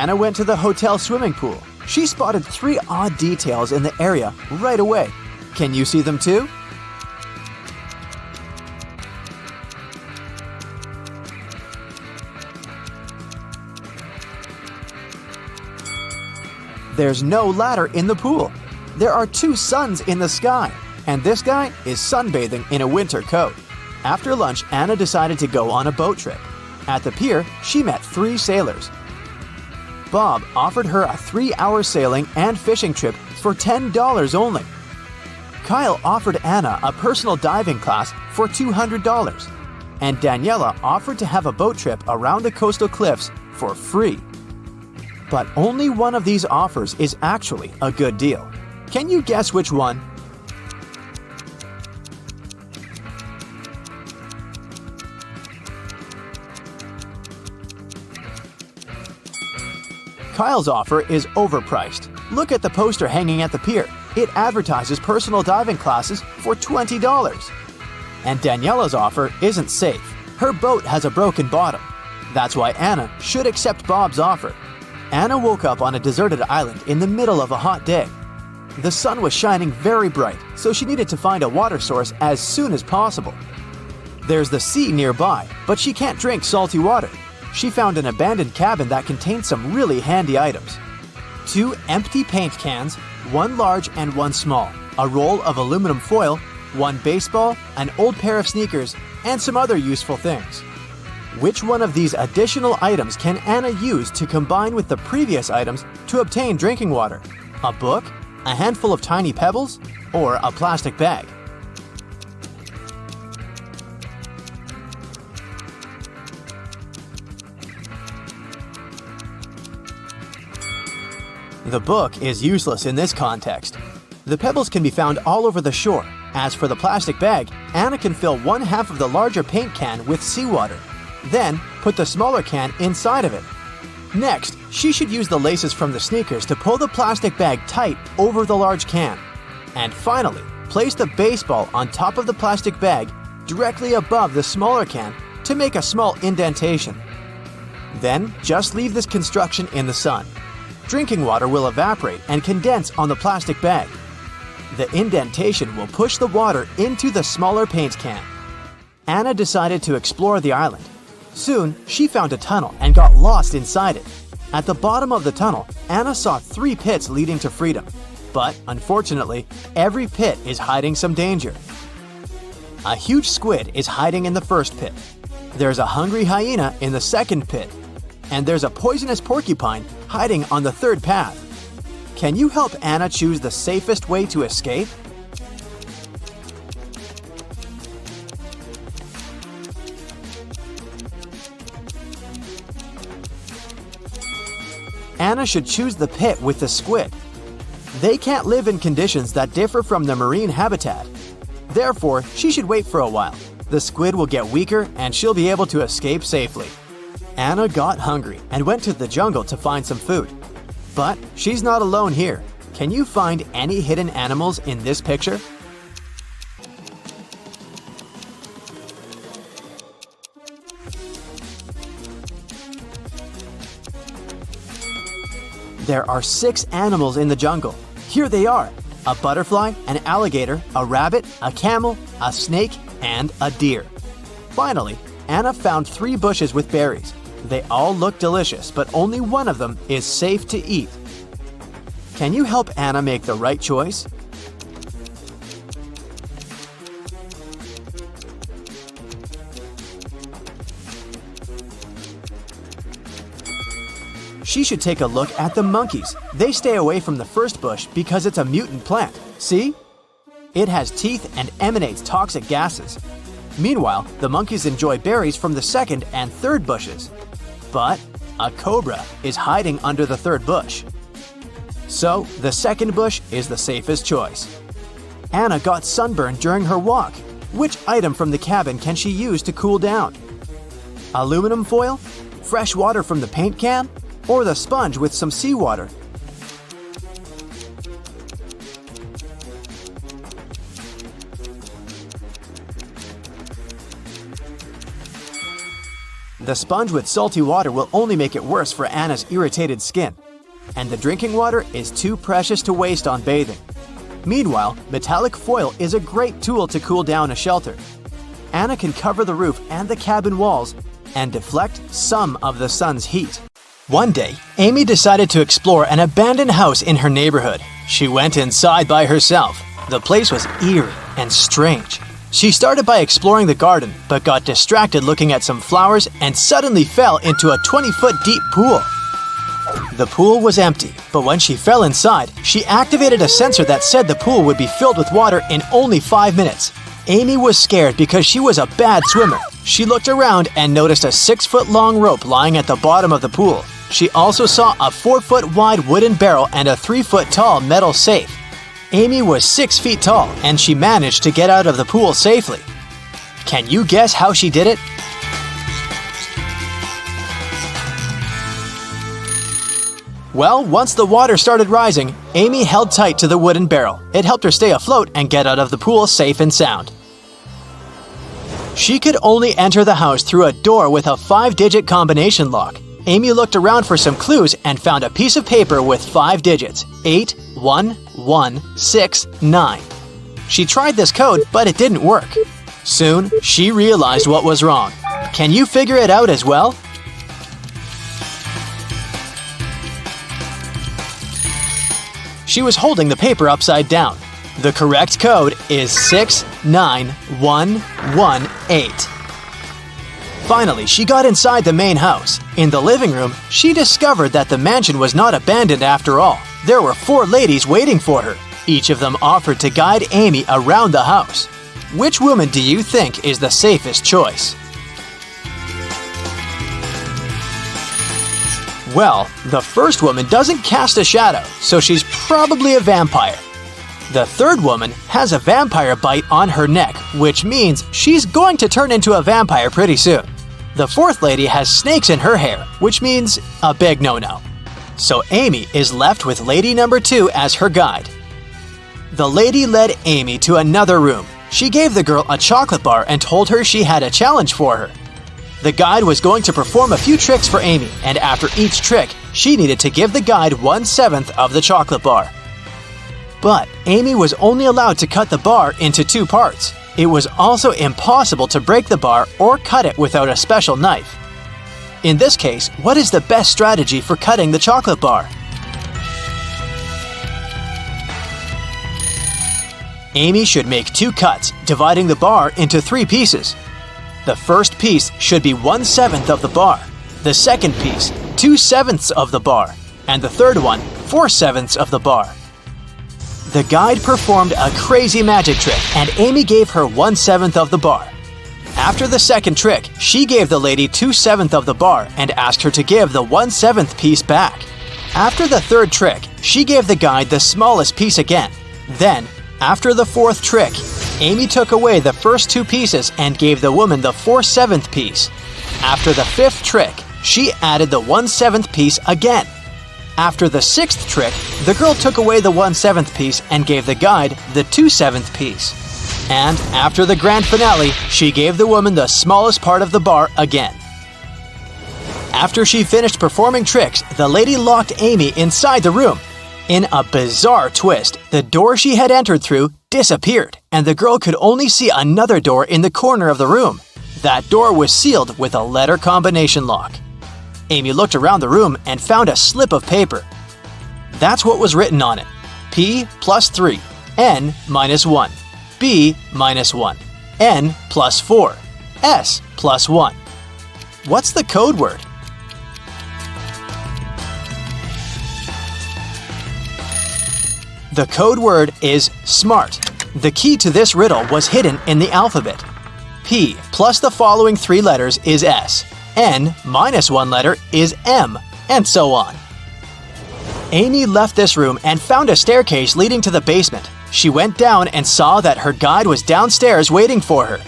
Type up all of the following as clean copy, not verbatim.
Anna went to the hotel swimming pool. She spotted 3 odd details in the area right away. Can you see them too? There's no ladder in the pool. There are 2 suns in the sky, and this guy is sunbathing in a winter coat. After lunch, Anna decided to go on a boat trip. At the pier, she met 3 sailors. Bob offered her a 3-hour sailing and fishing trip for $10 only. Kyle offered Anna a personal diving class for $200, and Daniela offered to have a boat trip around the coastal cliffs for free. But only one of these offers is actually a good deal. Can you guess which one? Kyle's offer is overpriced. Look at the poster hanging at the pier. It advertises personal diving classes for $20. And Daniela's offer isn't safe. Her boat has a broken bottom. That's why Anna should accept Bob's offer. Anna woke up on a deserted island in the middle of a hot day. The sun was shining very bright, so she needed to find a water source as soon as possible. There's the sea nearby, but she can't drink salty water. She found an abandoned cabin that contained some really handy items. 2 empty paint cans, 1 large and 1 small, a roll of aluminum foil, 1 baseball, an old pair of sneakers, and some other useful things. Which one of these additional items can Anna use to combine with the previous items to obtain drinking water? A book, a handful of tiny pebbles, or a plastic bag? The book is useless in this context. The pebbles can be found all over the shore. As for the plastic bag, Anna can fill 1/2 of the larger paint can with seawater. Then, put the smaller can inside of it. Next, she should use the laces from the sneakers to pull the plastic bag tight over the large can. And finally, place the baseball on top of the plastic bag directly above the smaller can to make a small indentation. Then, just leave this construction in the sun. Drinking water will evaporate and condense on the plastic bag. The indentation will push the water into the smaller paint can. Anna decided to explore the island. Soon, she found a tunnel and got lost inside it. At the bottom of the tunnel, Anna saw 3 pits leading to freedom. But, unfortunately, every pit is hiding some danger. A huge squid is hiding in the first pit. There's a hungry hyena in the second pit. And there's a poisonous porcupine hiding on the third path. Can you help Anna choose the safest way to escape? Anna should choose the pit with the squid. They can't live in conditions that differ from the marine habitat. Therefore, she should wait for a while. The squid will get weaker and she'll be able to escape safely. Anna got hungry and went to the jungle to find some food. But she's not alone here. Can you find any hidden animals in this picture? There are 6 animals in the jungle. Here they are: a butterfly, an alligator, a rabbit, a camel, a snake, and a deer. Finally, Anna found 3 bushes with berries. They all look delicious, but only one of them is safe to eat. Can you help Anna make the right choice? She should take a look at the monkeys. They stay away from the first bush because it's a mutant plant. See? It has teeth and emanates toxic gases. Meanwhile, the monkeys enjoy berries from the second and third bushes. But a cobra is hiding under the third bush. So, the second bush is the safest choice. Anna got sunburned during her walk. Which item from the cabin can she use to cool down? Aluminum foil? Fresh water from the paint can? Or the sponge with some seawater? The sponge with salty water will only make it worse for Anna's irritated skin. And the drinking water is too precious to waste on bathing. Meanwhile, metallic foil is a great tool to cool down a shelter. Anna can cover the roof and the cabin walls and deflect some of the sun's heat. One day, Amy decided to explore an abandoned house in her neighborhood. She went inside by herself. The place was eerie and strange. She started by exploring the garden, but got distracted looking at some flowers and suddenly fell into a 20-foot deep pool. The pool was empty, but when she fell inside, she activated a sensor that said the pool would be filled with water in only 5 minutes. Amy was scared because she was a bad swimmer. She looked around and noticed a 6-foot-long rope lying at the bottom of the pool. She also saw a 4-foot-wide wooden barrel and a 3-foot-tall metal safe. Amy was 6 feet tall, and she managed to get out of the pool safely. Can you guess how she did it? Well, once the water started rising, Amy held tight to the wooden barrel. It helped her stay afloat and get out of the pool safe and sound. She could only enter the house through a door with a 5-digit combination lock. Amy looked around for some clues and found a piece of paper with 5 digits, 8, 1, 1, 6, 9. She tried this code, but it didn't work. Soon, she realized what was wrong. Can you figure it out as well? She was holding the paper upside down. The correct code is 69118. Finally, she got inside the main house. In the living room, she discovered that the mansion was not abandoned after all. There were 4 ladies waiting for her. Each of them offered to guide Amy around the house. Which woman do you think is the safest choice? Well, the first woman doesn't cast a shadow, so she's probably a vampire. The third woman has a vampire bite on her neck, which means she's going to turn into a vampire pretty soon. The fourth lady has snakes in her hair, which means a big no-no. So Amy is left with lady number 2 as her guide. The lady led Amy to another room. She gave the girl a chocolate bar and told her she had a challenge for her. The guide was going to perform a few tricks for Amy, and after each trick, she needed to give the guide 1/7 of the chocolate bar. But Amy was only allowed to cut the bar into 2 parts. It was also impossible to break the bar or cut it without a special knife. In this case, what is the best strategy for cutting the chocolate bar? Amy should make 2 cuts, dividing the bar into 3 pieces. The first piece should be 1/7 of the bar, the second piece 2/7 of the bar, and the third one 4/7 of the bar. The guide performed a crazy magic trick, and Amy gave her 1/7 of the bar. After the second trick, she gave the lady 2/7 of the bar and asked her to give the 1/7 piece back. After the third trick, she gave the guide the smallest piece again. Then, after the fourth trick, Amy took away the first 2 pieces and gave the woman the 4/7 piece. After the 5th trick, she added the 1/7 piece again. After the 6th trick, the girl took away the 1/7 piece and gave the guide the 2/7 piece. And after the grand finale, she gave the woman the smallest part of the bar again. After she finished performing tricks, the lady locked Amy inside the room. In a bizarre twist, the door she had entered through disappeared, and the girl could only see another door in the corner of the room. That door was sealed with a letter combination lock. Amy looked around the room and found a slip of paper. That's what was written on it. P plus 3, N minus 1, B minus 1, N plus 4, S plus 1. What's the code word? The code word is SMART. The key to this riddle was hidden in the alphabet. P plus the following 3 letters is S. N minus 1 letter is M, and so on. Amy left this room and found a staircase leading to the basement. She went down and saw that her guide was downstairs waiting for her.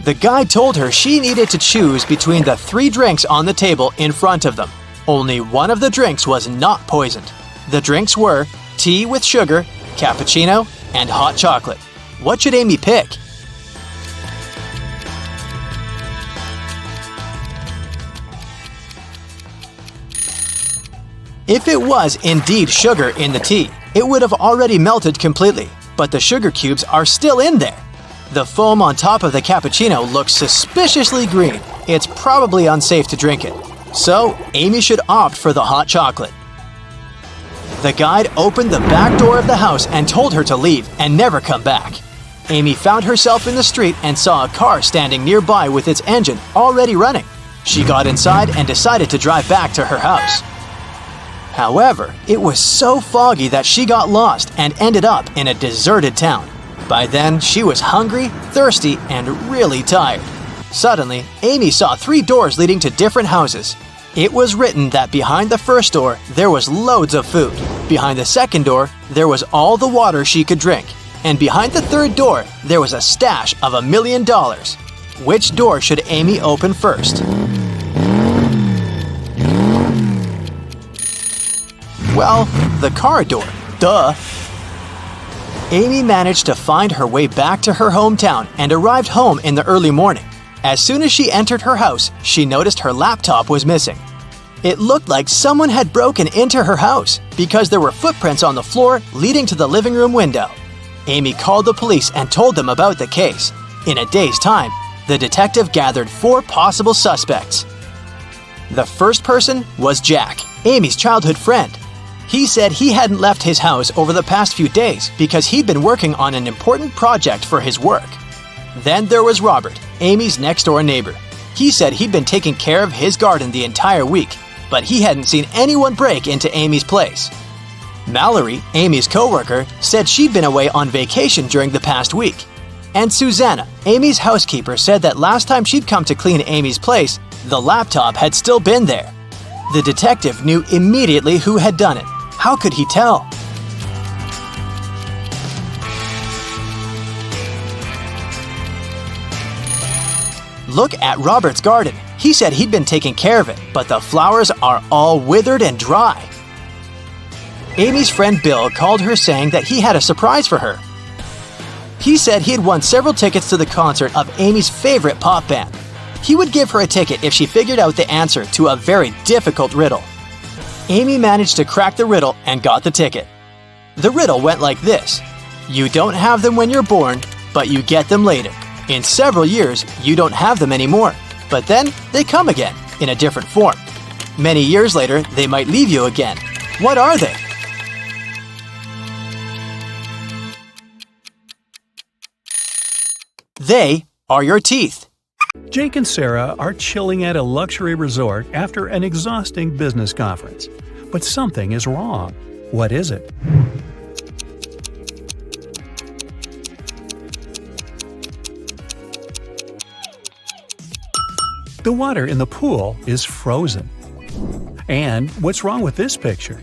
The guide told her she needed to choose between the 3 drinks on the table in front of them. Only one of the drinks was not poisoned. The drinks were tea with sugar, cappuccino, and hot chocolate. What should Amy pick? If it was indeed sugar in the tea, it would have already melted completely, but the sugar cubes are still in there. The foam on top of the cappuccino looks suspiciously green. It's probably unsafe to drink it. So, Amy should opt for the hot chocolate. The guide opened the back door of the house and told her to leave and never come back. Amy found herself in the street and saw a car standing nearby with its engine already running. She got inside and decided to drive back to her house. However, it was so foggy that she got lost and ended up in a deserted town. By then, she was hungry, thirsty, and really tired. Suddenly, Amy saw 3 doors leading to different houses. It was written that behind the first door, there was loads of food. Behind the second door, there was all the water she could drink. And behind the third door, there was a stash of $1 million. Which door should Amy open first? Well, the car door. Duh! Amy managed to find her way back to her hometown and arrived home in the early morning. As soon as she entered her house, she noticed her laptop was missing. It looked like someone had broken into her house because there were footprints on the floor leading to the living room window. Amy called the police and told them about the case. In a day's time, the detective gathered 4 possible suspects. The first person was Jack, Amy's childhood friend. He said he hadn't left his house over the past few days because he'd been working on an important project for his work. Then there was Robert, Amy's next-door neighbor. He said he'd been taking care of his garden the entire week, but he hadn't seen anyone break into Amy's place. Mallory, Amy's coworker, said she'd been away on vacation during the past week. And Susanna, Amy's housekeeper, said that last time she'd come to clean Amy's place, the laptop had still been there. The detective knew immediately who had done it. How could he tell? Look at Robert's garden. He said he'd been taking care of it, but the flowers are all withered and dry. Amy's friend Bill called her saying that he had a surprise for her. He said he had won several tickets to the concert of Amy's favorite pop band. He would give her a ticket if she figured out the answer to a very difficult riddle. Amy managed to crack the riddle and got the ticket. The riddle went like this: you don't have them when you're born, but you get them later. In several years, you don't have them anymore, but then they come again in a different form. Many years later, they might leave you again. What are they? They are your teeth. Jake and Sarah are chilling at a luxury resort after an exhausting business conference. But something is wrong. What is it? The water in the pool is frozen. And what's wrong with this picture?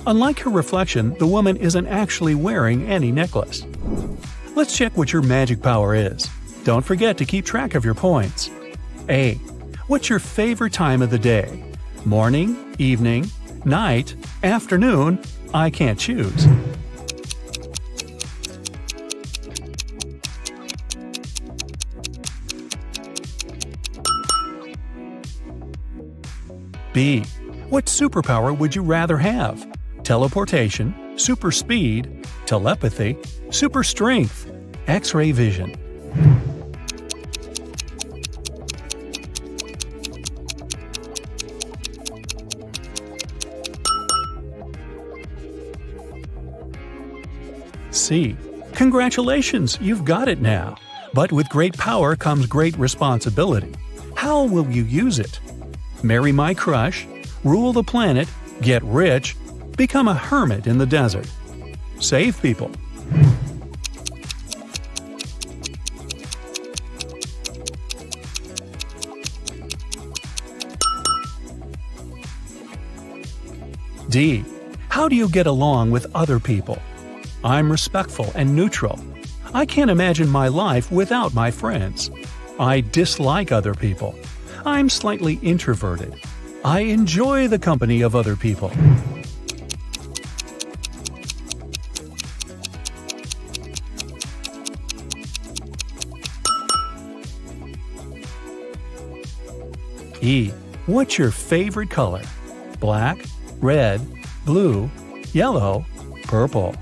Unlike her reflection, the woman isn't actually wearing any necklace. Let's check what your magic power is. Don't forget to keep track of your points. A. What's your favorite time of the day? Morning, evening, night, afternoon? I can't choose. B. What superpower would you rather have? Teleportation, super speed, telepathy, super strength, X-ray vision. C. Congratulations, you've got it now. But with great power comes great responsibility. How will you use it? Marry my crush, rule the planet, get rich, become a hermit in the desert. Save people. D. How do you get along with other people? I'm respectful and neutral. I can't imagine my life without my friends. I dislike other people. I'm slightly introverted. I enjoy the company of other people. E. What's your favorite color? Black, red, blue, yellow, purple.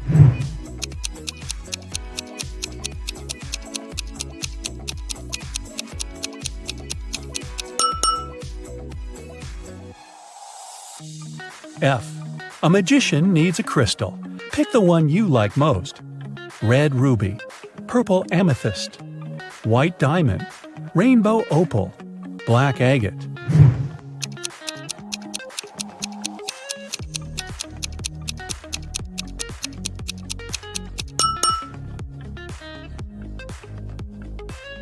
F. A magician needs a crystal. Pick the one you like most. Red ruby, purple amethyst, white diamond, rainbow opal, black agate.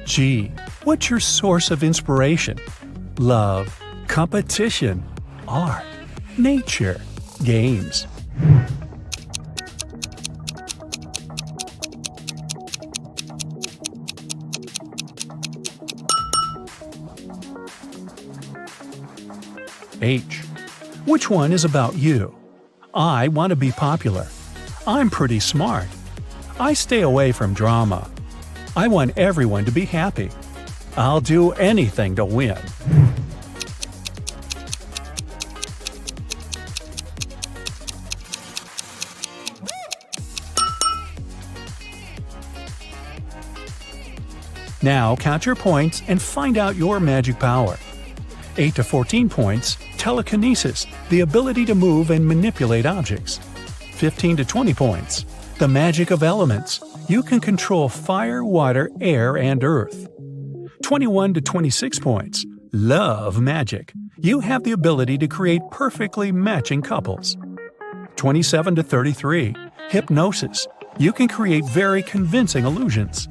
G. What's your source of inspiration? Love, competition, art, nature, games. H. Which one is about you? I want to be popular. I'm pretty smart. I stay away from drama. I want everyone to be happy. I'll do anything to win. Now count your points and find out your magic power. 8 to 14 points, telekinesis, the ability to move and manipulate objects. 15 to 20 points, the magic of elements. You can control fire, water, air, and earth. 21 to 26 points, love magic. You have the ability to create perfectly matching couples. 27 to 33, hypnosis. You can create very convincing illusions.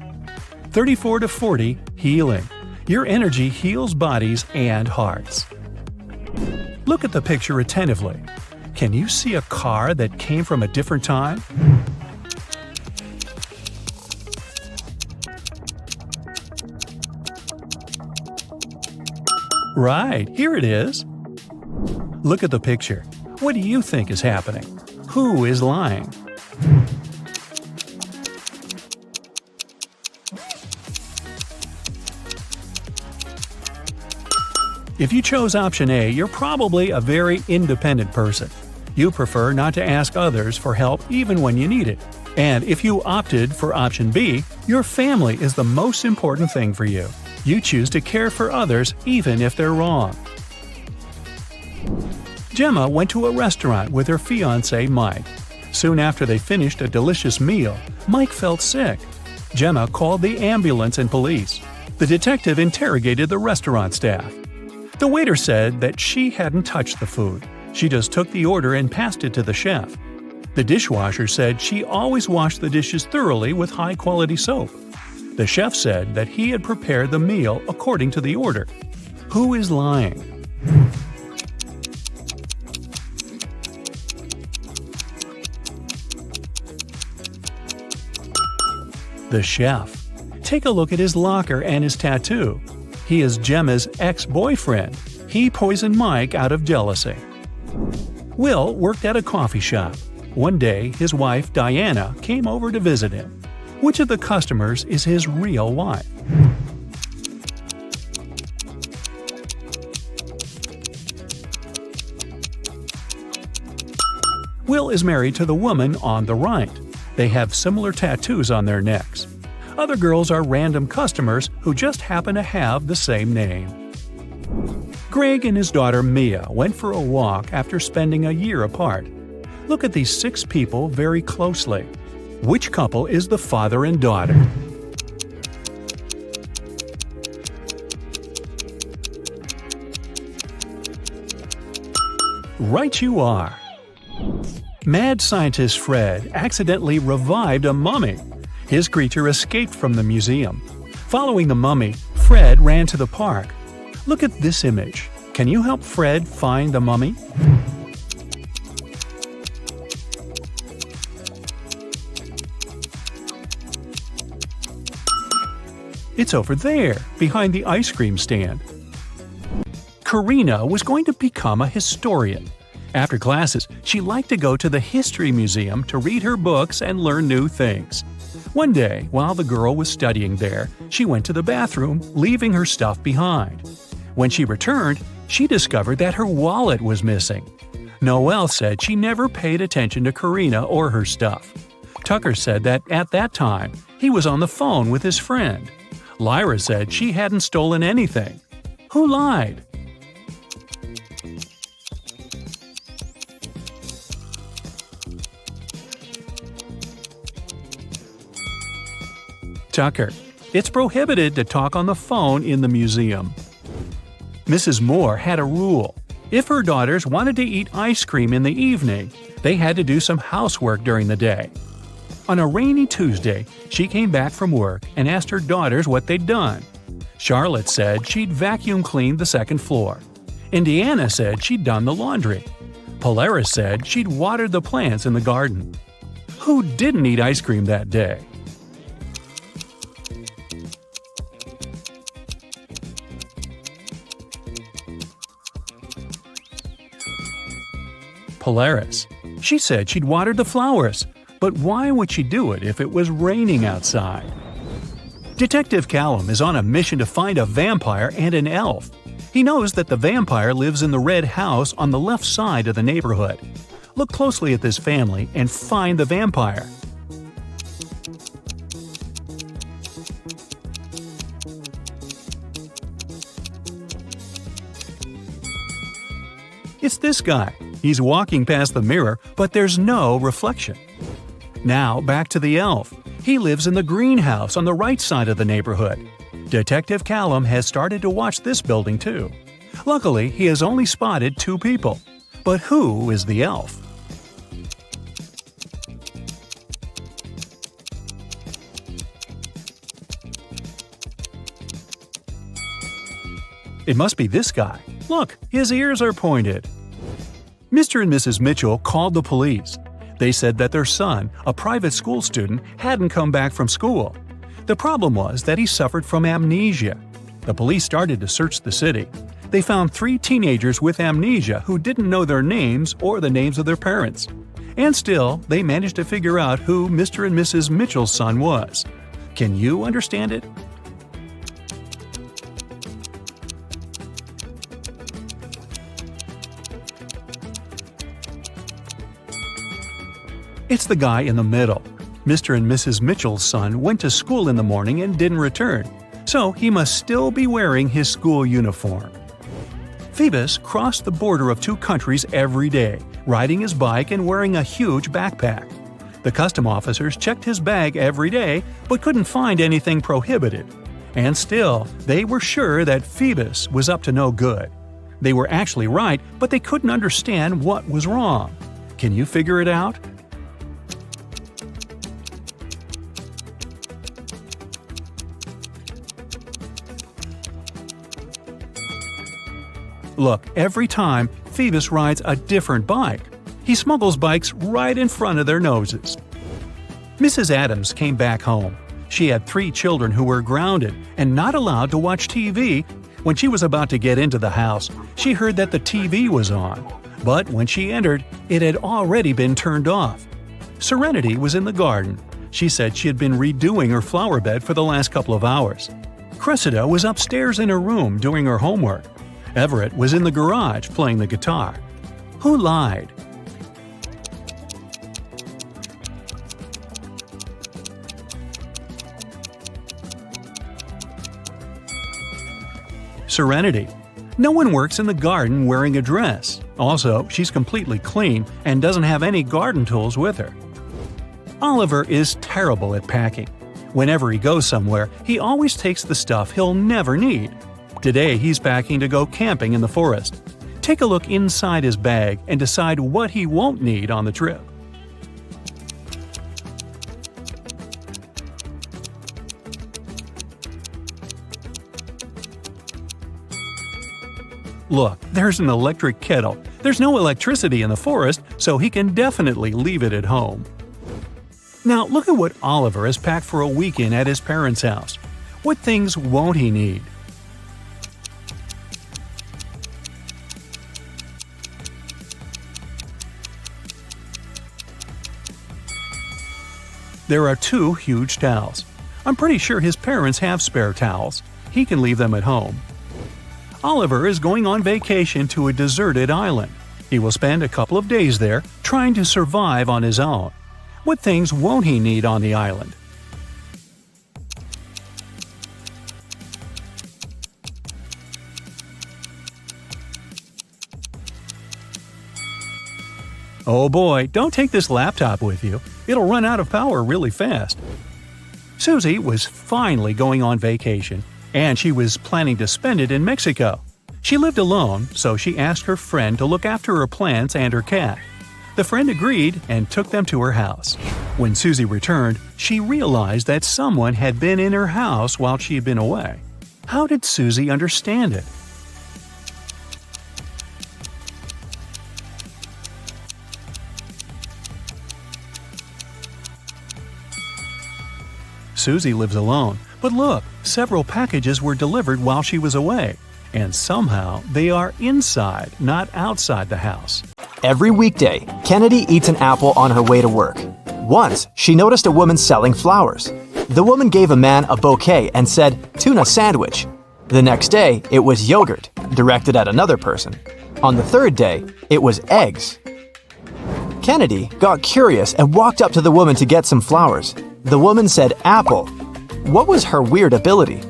34 to 40, healing. Your energy heals bodies and hearts. Look at the picture attentively. Can you see a car that came from a different time? Right, here it is. Look at the picture. What do you think is happening? Who is lying? If you chose option A, you're probably a very independent person. You prefer not to ask others for help even when you need it. And if you opted for option B, your family is the most important thing for you. You choose to care for others even if they're wrong. Gemma went to a restaurant with her fiancé Mike. Soon after they finished a delicious meal, Mike felt sick. Gemma called the ambulance and police. The detective interrogated the restaurant staff. The waiter said that she hadn't touched the food. She just took the order and passed it to the chef. The dishwasher said she always washed the dishes thoroughly with high-quality soap. The chef said that he had prepared the meal according to the order. Who is lying? The chef. Take a look at his locker and his tattoo. He is Gemma's ex-boyfriend. He poisoned Mike out of jealousy. Will worked at a coffee shop. One day, his wife, Diana, came over to visit him. Which of the customers is his real wife? Will is married to the woman on the right. They have similar tattoos on their necks. Other girls are random customers who just happen to have the same name. Greg and his daughter Mia went for a walk after spending a year apart. Look at these 6 people very closely. Which couple is the father and daughter? Right you are! Mad scientist Fred accidentally revived a mummy. His creature escaped from the museum. Following the mummy, Fred ran to the park. Look at this image. Can you help Fred find the mummy? It's over there, behind the ice cream stand. Karina was going to become a historian. After classes, she liked to go to the History Museum to read her books and learn new things. One day, while the girl was studying there, she went to the bathroom, leaving her stuff behind. When she returned, She discovered that her wallet was missing. Noelle said she never paid attention to Karina or her stuff. Tucker said that at that time, he was on the phone with his friend. Lyra said she hadn't stolen anything. Who lied? Tucker. It's prohibited to talk on the phone in the museum. Mrs. Moore had a rule. If her daughters wanted to eat ice cream in the evening, they had to do some housework during the day. On a rainy Tuesday, she came back from work and asked her daughters what they'd done. Charlotte said she'd vacuum cleaned the second floor. Indiana said she'd done the laundry. Polaris said she'd watered the plants in the garden. Who didn't eat ice cream that day? Polaris. She said she'd watered the flowers, but why would she do it if it was raining outside? Detective Callum is on a mission to find a vampire and an elf. He knows that the vampire lives in the red house on the left side of the neighborhood. Look closely at this family and find the vampire. It's this guy. He's walking past the mirror, but there's no reflection. Now back to the elf. He lives in the greenhouse on the right side of the neighborhood. Detective Callum has started to watch this building too. Luckily, he has only spotted 2 people. But who is the elf? It must be this guy. Look, his ears are pointed. Mr. and Mrs. Mitchell called the police. They said that their son, a private school student, hadn't come back from school. The problem was that he suffered from amnesia. The police started to search the city. They found 3 teenagers with amnesia who didn't know their names or the names of their parents. And still, they managed to figure out who Mr. and Mrs. Mitchell's son was. Can you understand it? It's the guy in the middle. Mr. and Mrs. Mitchell's son went to school in the morning and didn't return, so he must still be wearing his school uniform. Phoebus crossed the border of 2 countries every day, riding his bike and wearing a huge backpack. The custom officers checked his bag every day but couldn't find anything prohibited. And still, they were sure that Phoebus was up to no good. They were actually right, but they couldn't understand what was wrong. Can you figure it out? Look, every time, Phoebus rides a different bike. He smuggles bikes right in front of their noses. Mrs. Adams came back home. She had 3 children who were grounded and not allowed to watch TV. When she was about to get into the house, she heard that the TV was on. But when she entered, it had already been turned off. Serenity was in the garden. She said she had been redoing her flower bed for the last couple of hours. Cressida was upstairs in her room doing her homework. Everett was in the garage playing the guitar. Who lied? Serenity. No one works in the garden wearing a dress. Also, she's completely clean and doesn't have any garden tools with her. Oliver is terrible at packing. Whenever he goes somewhere, he always takes the stuff he'll never need. Today he's packing to go camping in the forest. Take a look inside his bag and decide what he won't need on the trip. Look, there's an electric kettle. There's no electricity in the forest, so he can definitely leave it at home. Now look at what Oliver has packed for a weekend at his parents' house. What things won't he need? There are 2 huge towels. I'm pretty sure his parents have spare towels. He can leave them at home. Oliver is going on vacation to a deserted island. He will spend a couple of days there, trying to survive on his own. What things won't he need on the island? Oh boy, don't take this laptop with you. It'll run out of power really fast. Susie was finally going on vacation, and she was planning to spend it in Mexico. She lived alone, so she asked her friend to look after her plants and her cat. The friend agreed and took them to her house. When Susie returned, she realized that someone had been in her house while she had been away. How did Susie understand it? Susie lives alone, but look, several packages were delivered while she was away, and somehow they are inside, not outside the house. Every weekday, Kennedy eats an apple on her way to work. Once, she noticed a woman selling flowers. The woman gave a man a bouquet and said, "Tuna sandwich." The next day, it was yogurt, directed at another person. On the third day, it was eggs. Kennedy got curious and walked up to the woman to get some flowers. The woman said apple. What was her weird ability?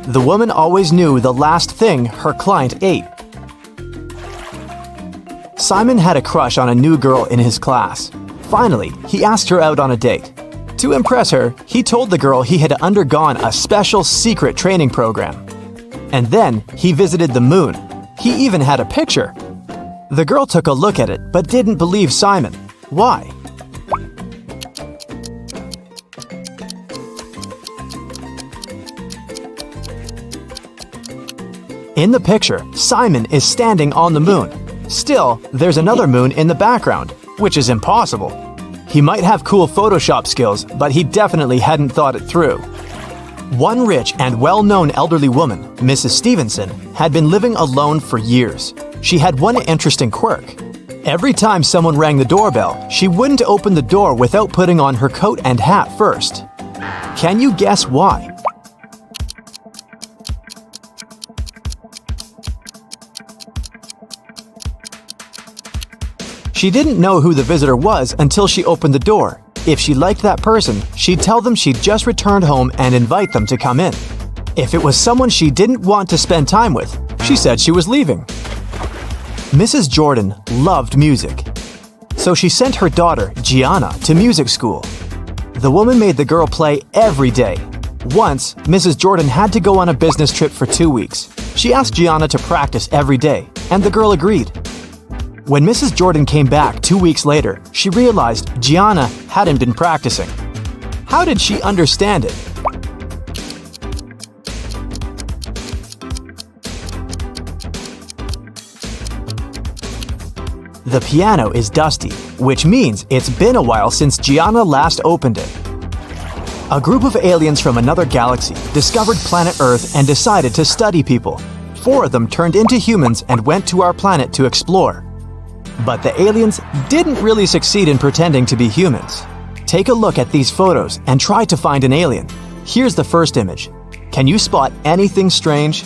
The woman always knew the last thing her client ate. Simon had a crush on a new girl in his class. Finally, he asked her out on a date. To impress her, he told the girl he had undergone a special secret training program. And then he visited the moon. He even had a picture. The girl took a look at it but didn't believe Simon. Why? In the picture, Simon is standing on the moon. Still, there's another moon in the background, which is impossible. He might have cool Photoshop skills, but he definitely hadn't thought it through. One rich and well-known elderly woman, Mrs. Stevenson, had been living alone for years. She had one interesting quirk. Every time someone rang the doorbell, she wouldn't open the door without putting on her coat and hat first. Can you guess why? She didn't know who the visitor was until she opened the door. If she liked that person, she'd tell them she'd just returned home and invite them to come in. If it was someone she didn't want to spend time with, she said she was leaving. Mrs. Jordan loved music, so she sent her daughter, Gianna, to music school. The woman made the girl play every day. Once, Mrs. Jordan had to go on a business trip for 2 weeks. She asked Gianna to practice every day, and the girl agreed. When Mrs. Jordan came back 2 weeks later, she realized Gianna hadn't been practicing. How did she understand it? The piano is dusty, which means it's been a while since Gianna last opened it. A group of aliens from another galaxy discovered planet Earth and decided to study people. 4 of them turned into humans and went to our planet to explore. But the aliens didn't really succeed in pretending to be humans. Take a look at these photos and try to find an alien. Here's the first image. Can you spot anything strange?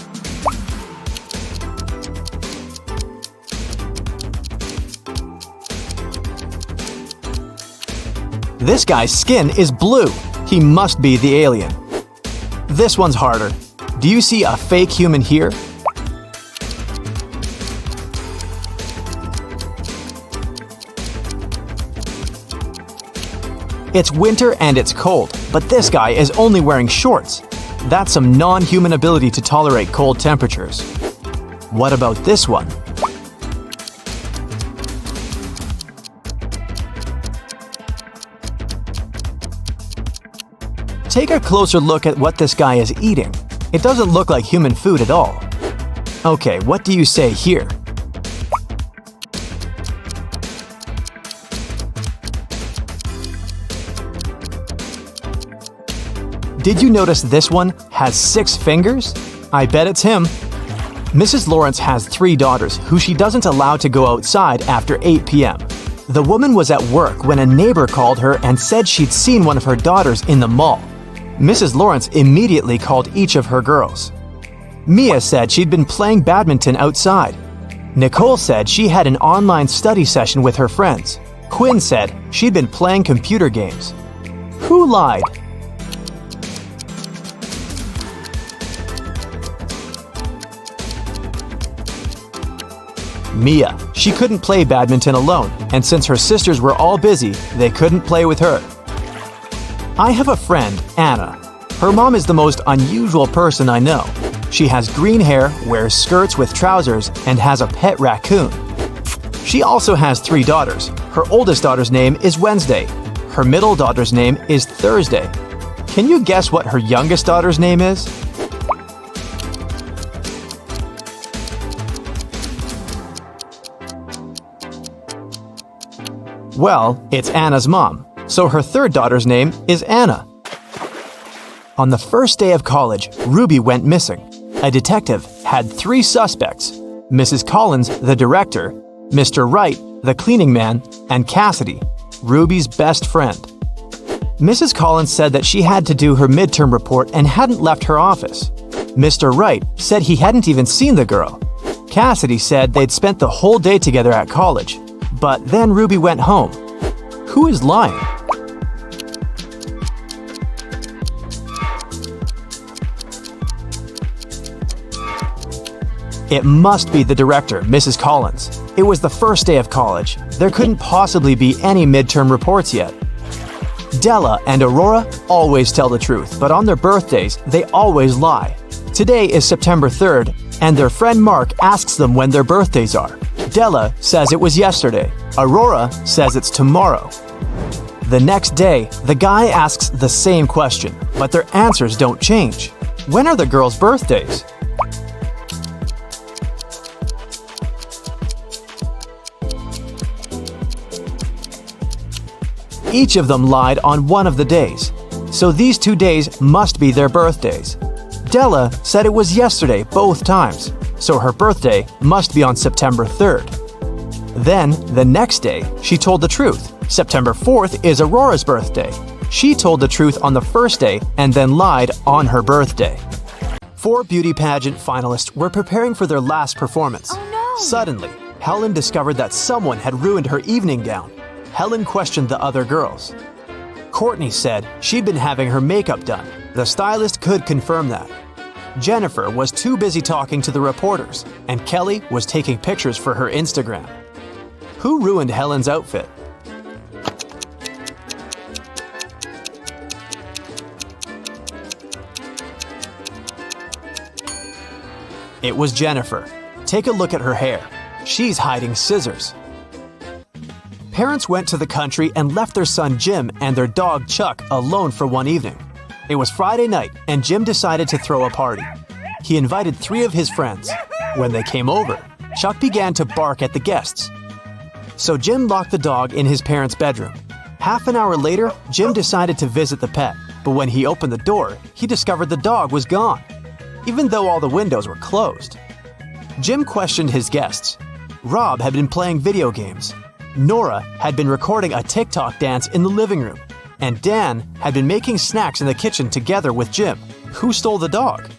This guy's skin is blue. He must be the alien. This one's harder. Do you see a fake human here? It's winter and it's cold, but this guy is only wearing shorts. That's some non-human ability to tolerate cold temperatures. What about this one? Take a closer look at what this guy is eating. It doesn't look like human food at all. Okay, what do you say here? Did you notice this one has 6 fingers? I bet it's him. Mrs. Lawrence has 3 daughters who she doesn't allow to go outside after 8 p.m. The woman was at work when a neighbor called her and said she'd seen one of her daughters in the mall. Mrs. Lawrence immediately called each of her girls. Mia said she'd been playing badminton outside. Nicole said she had an online study session with her friends. Quinn said she'd been playing computer games. Who lied? Mia. She couldn't play badminton alone, and since her sisters were all busy, they couldn't play with her. I have a friend, Anna. Her mom is the most unusual person I know. She has green hair, wears skirts with trousers, and has a pet raccoon. She also has 3 daughters. Her oldest daughter's name is Wednesday. Her middle daughter's name is Thursday. Can you guess what her youngest daughter's name is? Well, it's Anna's mom, so her third daughter's name is Anna. On the first day of college, Ruby went missing. A detective had 3 suspects: Mrs. Collins, the director, Mr. Wright, the cleaning man, and Cassidy, Ruby's best friend. Mrs. Collins said that she had to do her midterm report and hadn't left her office. Mr. Wright said he hadn't even seen the girl. Cassidy said they'd spent the whole day together at college. But then Ruby went home. Who is lying? It must be the director, Mrs. Collins. It was the first day of college. There couldn't possibly be any midterm reports yet. Della and Aurora always tell the truth, but on their birthdays, they always lie. Today is September 3rd, and their friend Mark asks them when their birthdays are. Della says it was yesterday. Aurora says it's tomorrow. The next day, the guy asks the same question, but their answers don't change. When are the girls' birthdays? Each of them lied on one of the days, so these 2 days must be their birthdays. Della said it was yesterday both times, so her birthday must be on September 3rd. Then, the next day, she told the truth. September 4th is Aurora's birthday. She told the truth on the first day and then lied on her birthday. 4 beauty pageant finalists were preparing for their last performance. Oh no! Suddenly, Helen discovered that someone had ruined her evening gown. Helen questioned the other girls. Courtney said she'd been having her makeup done. The stylist could confirm that. Jennifer was too busy talking to the reporters, and Kelly was taking pictures for her Instagram. Who ruined Helen's outfit? It was Jennifer. Take a look at her hair. She's hiding scissors. Parents went to the country and left their son Jim and their dog Chuck alone for one evening. It was Friday night, and Jim decided to throw a party. He invited 3 of his friends. When they came over, Chuck began to bark at the guests. So Jim locked the dog in his parents' bedroom. Half an hour later, Jim decided to visit the pet, but when he opened the door, he discovered the dog was gone, even though all the windows were closed. Jim questioned his guests. Rob had been playing video games. Nora had been recording a TikTok dance in the living room, and Dan had been making snacks in the kitchen together with Jim. Who stole the dog?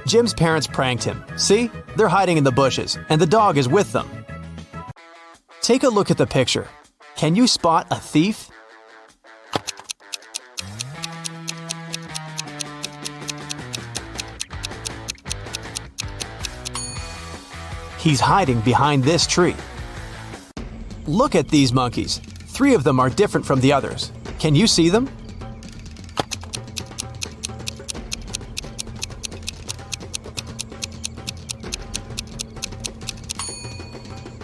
Jim's parents pranked him. See? They're hiding in the bushes, and the dog is with them. Take a look at the picture. Can you spot a thief? He's hiding behind this tree. Look at these monkeys. 3 of them are different from the others. Can you see them?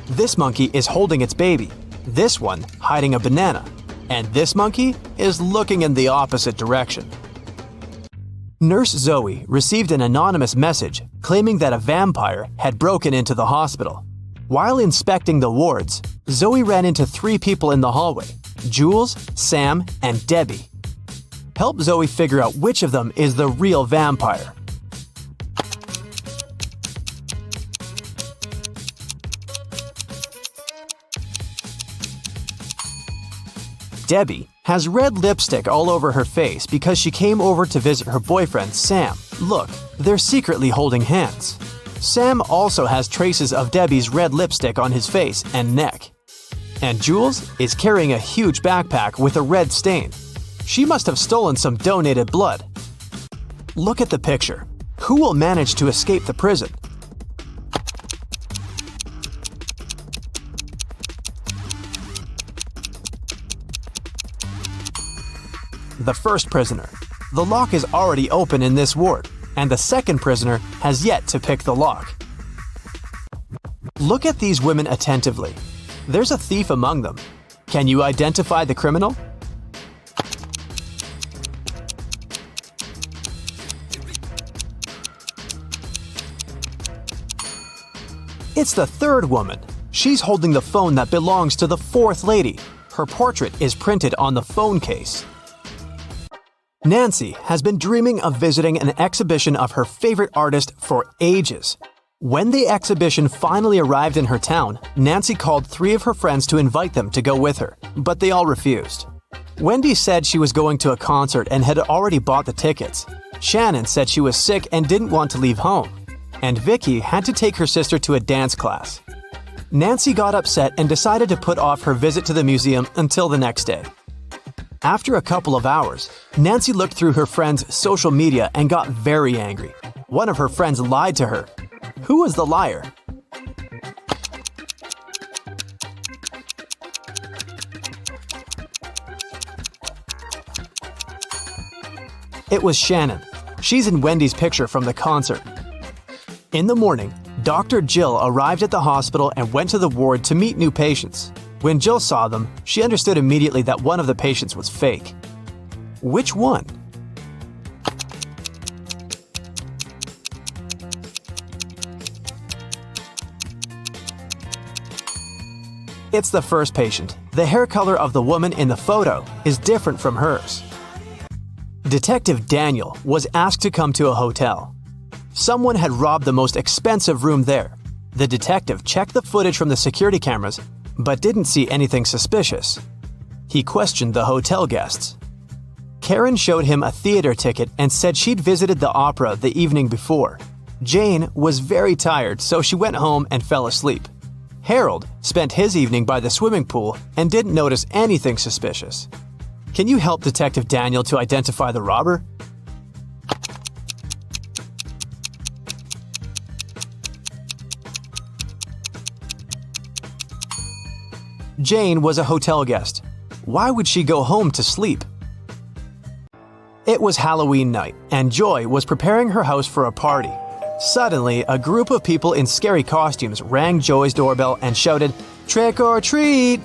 This monkey is holding its baby. This one hiding a banana. And this monkey is looking in the opposite direction. Nurse Zoe received an anonymous message claiming that a vampire had broken into the hospital. While inspecting the wards, Zoe ran into 3 people in the hallway: Jules, Sam, and Debbie. Help Zoe figure out which of them is the real vampire. Debbie has red lipstick all over her face because she came over to visit her boyfriend, Sam. Look, they're secretly holding hands. Sam also has traces of Debbie's red lipstick on his face and neck. And Jules is carrying a huge backpack with a red stain. She must have stolen some donated blood. Look at the picture. Who will manage to escape the prison? The first prisoner. The lock is already open in this ward, and the second prisoner has yet to pick the lock. Look at these women attentively. There's a thief among them. Can you identify the criminal? It's the third woman. She's holding the phone that belongs to the fourth lady. Her portrait is printed on the phone case. Nancy has been dreaming of visiting an exhibition of her favorite artist for ages. When the exhibition finally arrived in her town, Nancy called 3 of her friends to invite them to go with her, but they all refused. Wendy said she was going to a concert and had already bought the tickets. Shannon said she was sick and didn't want to leave home. And Vicky had to take her sister to a dance class. Nancy got upset and decided to put off her visit to the museum until the next day. After a couple of hours, Nancy looked through her friend's social media and got very angry. One of her friends lied to her. Who was the liar? It was Shannon. She's in Wendy's picture from the concert. In the morning, Dr. Jill arrived at the hospital and went to the ward to meet new patients. When Jill saw them, she understood immediately that one of the patients was fake. Which one? It's the first patient. The hair color of the woman in the photo is different from hers. Detective Daniel was asked to come to a hotel. Someone had robbed the most expensive room there. The detective checked the footage from the security cameras, but didn't see anything suspicious. He questioned the hotel guests. Karen showed him a theater ticket and said she'd visited the opera the evening before. Jane was very tired, so she went home and fell asleep. Harold spent his evening by the swimming pool and didn't notice anything suspicious. Can you help Detective Daniel to identify the robber? Jane was a hotel guest. Why would she go home to sleep? It was Halloween night, and Joy was preparing her house for a party. Suddenly, a group of people in scary costumes rang Joy's doorbell and shouted, "Trick or treat!"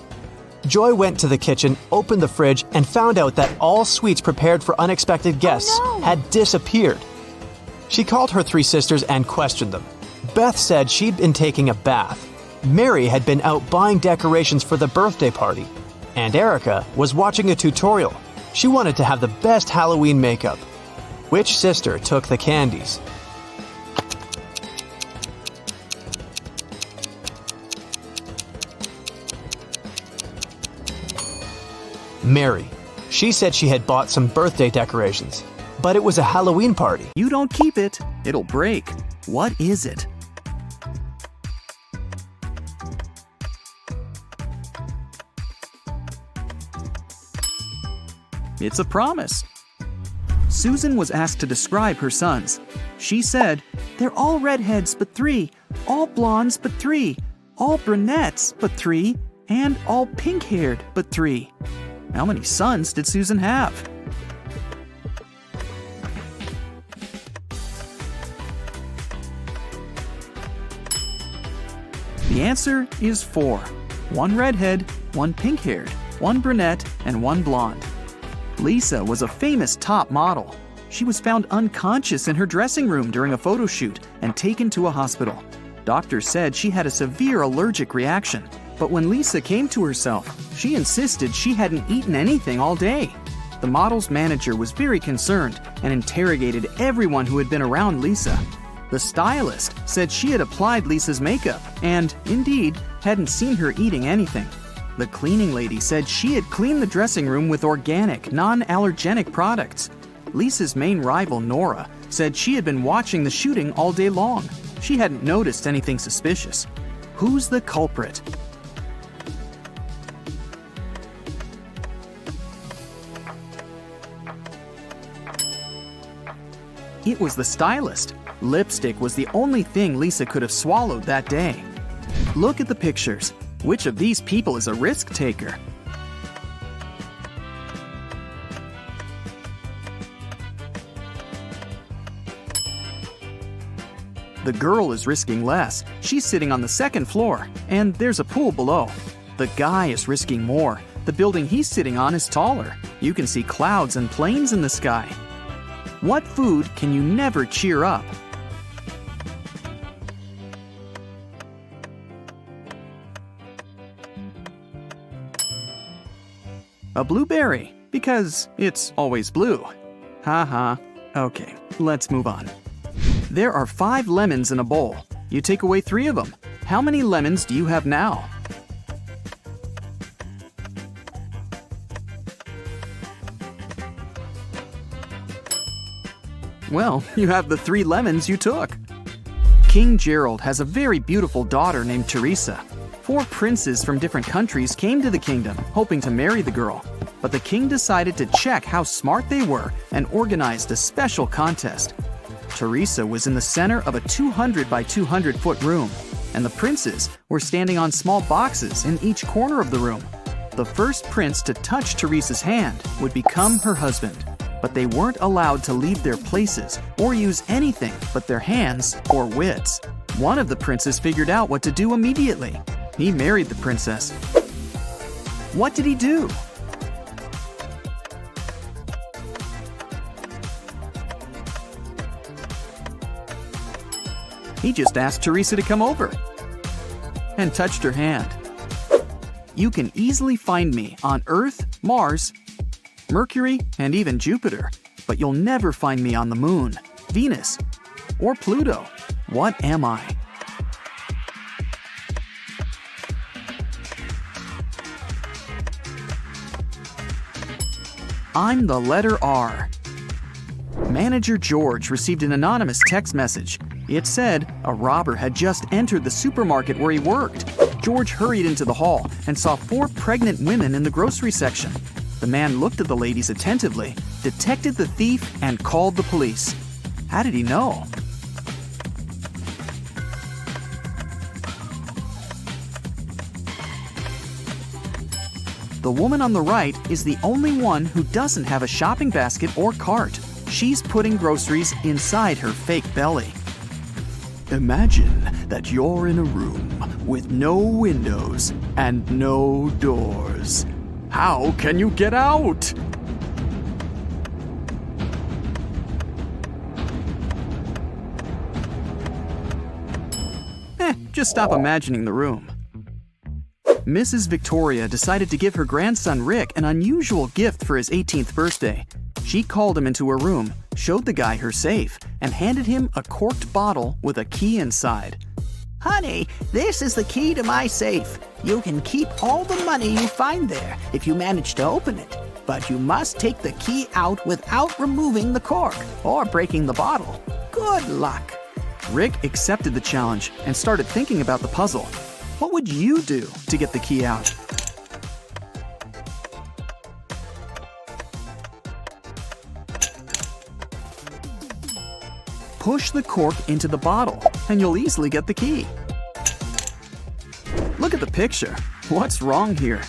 Joy went to the kitchen, opened the fridge, and found out that all sweets prepared for unexpected guests had disappeared. She called her 3 sisters and questioned them. Beth said she'd been taking a bath. Mary had been out buying decorations for the birthday party. And Erica was watching a tutorial. She wanted to have the best Halloween makeup. Which sister took the candies? Mary. She said she had bought some birthday decorations, but it was a Halloween party. You don't keep it, it'll break. What is it? It's a promise. Susan was asked to describe her sons. She said, "They're all redheads but 3, all blondes but 3, all brunettes but 3, and all pink-haired but 3. How many sons did Susan have? The answer is 4. 1 redhead, 1 pink-haired, 1 brunette, and 1 blonde. Lisa was a famous top model. She was found unconscious in her dressing room during a photo shoot and taken to a hospital. Doctors said she had a severe allergic reaction. But when Lisa came to herself, she insisted she hadn't eaten anything all day. The model's manager was very concerned and interrogated everyone who had been around Lisa. The stylist said she had applied Lisa's makeup and, indeed, hadn't seen her eating anything. The cleaning lady said she had cleaned the dressing room with organic, non-allergenic products. Lisa's main rival, Nora, said she had been watching the shooting all day long. She hadn't noticed anything suspicious. Who's the culprit? It was the stylist. Lipstick was the only thing Lisa could have swallowed that day. Look at the pictures. Which of these people is a risk taker? The girl is risking less. She's sitting on the second floor, and there's a pool below. The guy is risking more. The building he's sitting on is taller. You can see clouds and planes in the sky. What food can you never cheer up? A blueberry, because it's always blue. Haha. Okay, let's move on. There are 5 lemons in a bowl. You take away 3 of them. How many lemons do you have now? Well, you have the 3 lemons you took. King Gerald has a very beautiful daughter named Teresa. 4 princes from different countries came to the kingdom, hoping to marry the girl. But the king decided to check how smart they were and organized a special contest. Teresa was in the center of a 200 by 200 foot room, and the princes were standing on small boxes in each corner of the room. The first prince to touch Teresa's hand would become her husband, but they weren't allowed to leave their places or use anything but their hands or wits. One of the princes figured out what to do immediately. He married the princess. What did he do? He just asked Teresa to come over and touched her hand. You can easily find me on Earth, Mars, Mercury, and even Jupiter, but you'll never find me on the Moon, Venus, or Pluto. What am I? I'm the letter R. Manager George received an anonymous text message. It said a robber had just entered the supermarket where he worked. George hurried into the hall and saw 4 pregnant women in the grocery section. The man looked at the ladies attentively, detected the thief, and called the police. How did he know? The woman on the right is the only one who doesn't have a shopping basket or cart. She's putting groceries inside her fake belly. Imagine that you're in a room with no windows and no doors. How can you get out? Just stop imagining the room. Mrs. Victoria decided to give her grandson Rick an unusual gift for his 18th birthday. She called him into her room, showed the guy her safe, and handed him a corked bottle with a key inside. Honey, this is the key to my safe. You can keep all the money you find there if you manage to open it, but you must take the key out without removing the cork or breaking the bottle. Good luck. Rick accepted the challenge and started thinking about the puzzle. What would you do to get the key out? Push the cork into the bottle, and you'll easily get the key. Look at the picture. What's wrong here?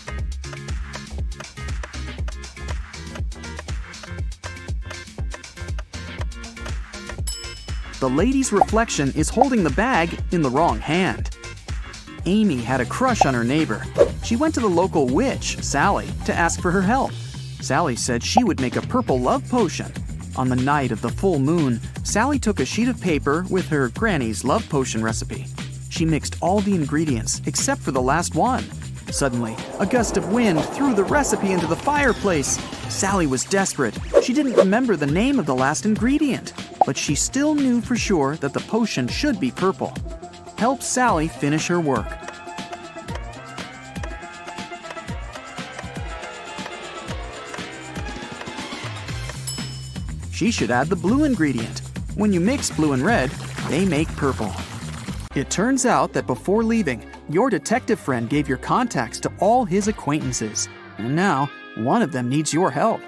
The lady's reflection is holding the bag in the wrong hand. Amy had a crush on her neighbor. She went to the local witch, Sally, to ask for her help. Sally said she would make a purple love potion. On the night of the full moon, Sally took a sheet of paper with her granny's love potion recipe. She mixed all the ingredients except for the last one. Suddenly, a gust of wind threw the recipe into the fireplace. Sally was desperate. She didn't remember the name of the last ingredient, but she still knew for sure that the potion should be purple. Help Sally finish her work. She should add the blue ingredient. When you mix blue and red, they make purple. It turns out that before leaving, your detective friend gave your contacts to all his acquaintances. And now, one of them needs your help.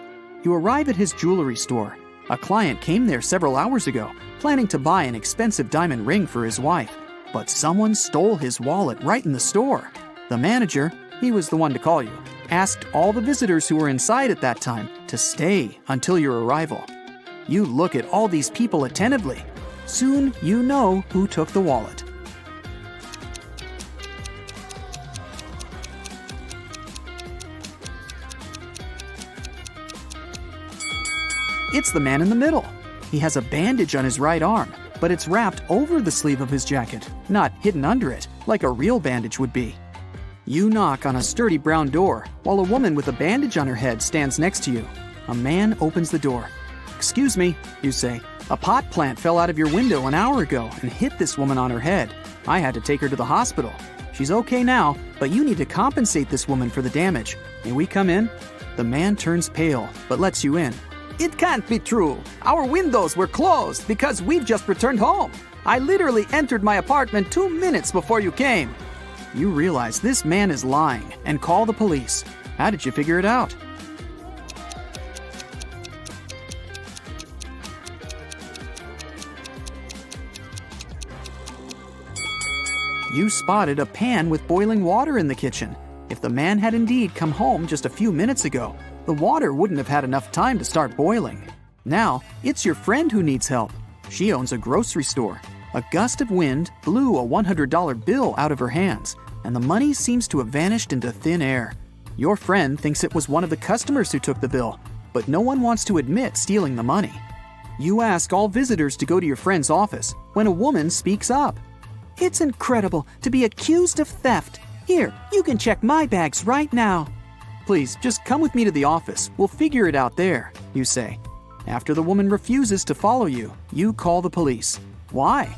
You arrive at his jewelry store. A client came there several hours ago, planning to buy an expensive diamond ring for his wife. But someone stole his wallet right in the store. The manager, he was the one to call you, asked all the visitors who were inside at that time to stay until your arrival. You look at all these people attentively. Soon you know who took the wallet. It's the man in the middle. He has a bandage on his right arm, but it's wrapped over the sleeve of his jacket, not hidden under it, like a real bandage would be. You knock on a sturdy brown door, while a woman with a bandage on her head stands next to you. A man opens the door. "Excuse me," you say. "A pot plant fell out of your window an hour ago and hit this woman on her head. I had to take her to the hospital. She's okay now, but you need to compensate this woman for the damage. May we come in?" The man turns pale, but lets you in. "It can't be true. Our windows were closed because we've just returned home. I literally entered my apartment 2 minutes before you came." You realize this man is lying and call the police. How did you figure it out? You spotted a pan with boiling water in the kitchen. If the man had indeed come home just a few minutes ago, the water wouldn't have had enough time to start boiling. Now, it's your friend who needs help. She owns a grocery store. A gust of wind blew a $100 bill out of her hands, and the money seems to have vanished into thin air. Your friend thinks it was one of the customers who took the bill, but no one wants to admit stealing the money. You ask all visitors to go to your friend's office when a woman speaks up. "It's incredible to be accused of theft. Here, you can check my bags right now." "Please, just come with me to the office. We'll figure it out there," you say. After the woman refuses to follow you, you call the police. Why?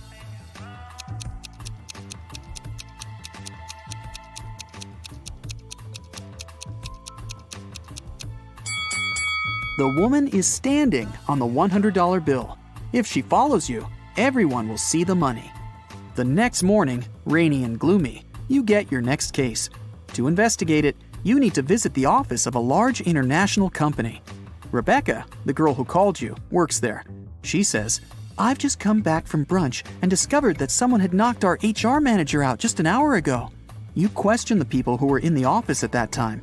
The woman is standing on the $100 bill. If she follows you, everyone will see the money. The next morning, rainy and gloomy, you get your next case. To investigate it, you need to visit the office of a large international company. Rebecca, the girl who called you, works there. She says, "I've just come back from brunch and discovered that someone had knocked our HR manager out just an hour ago." You question the people who were in the office at that time.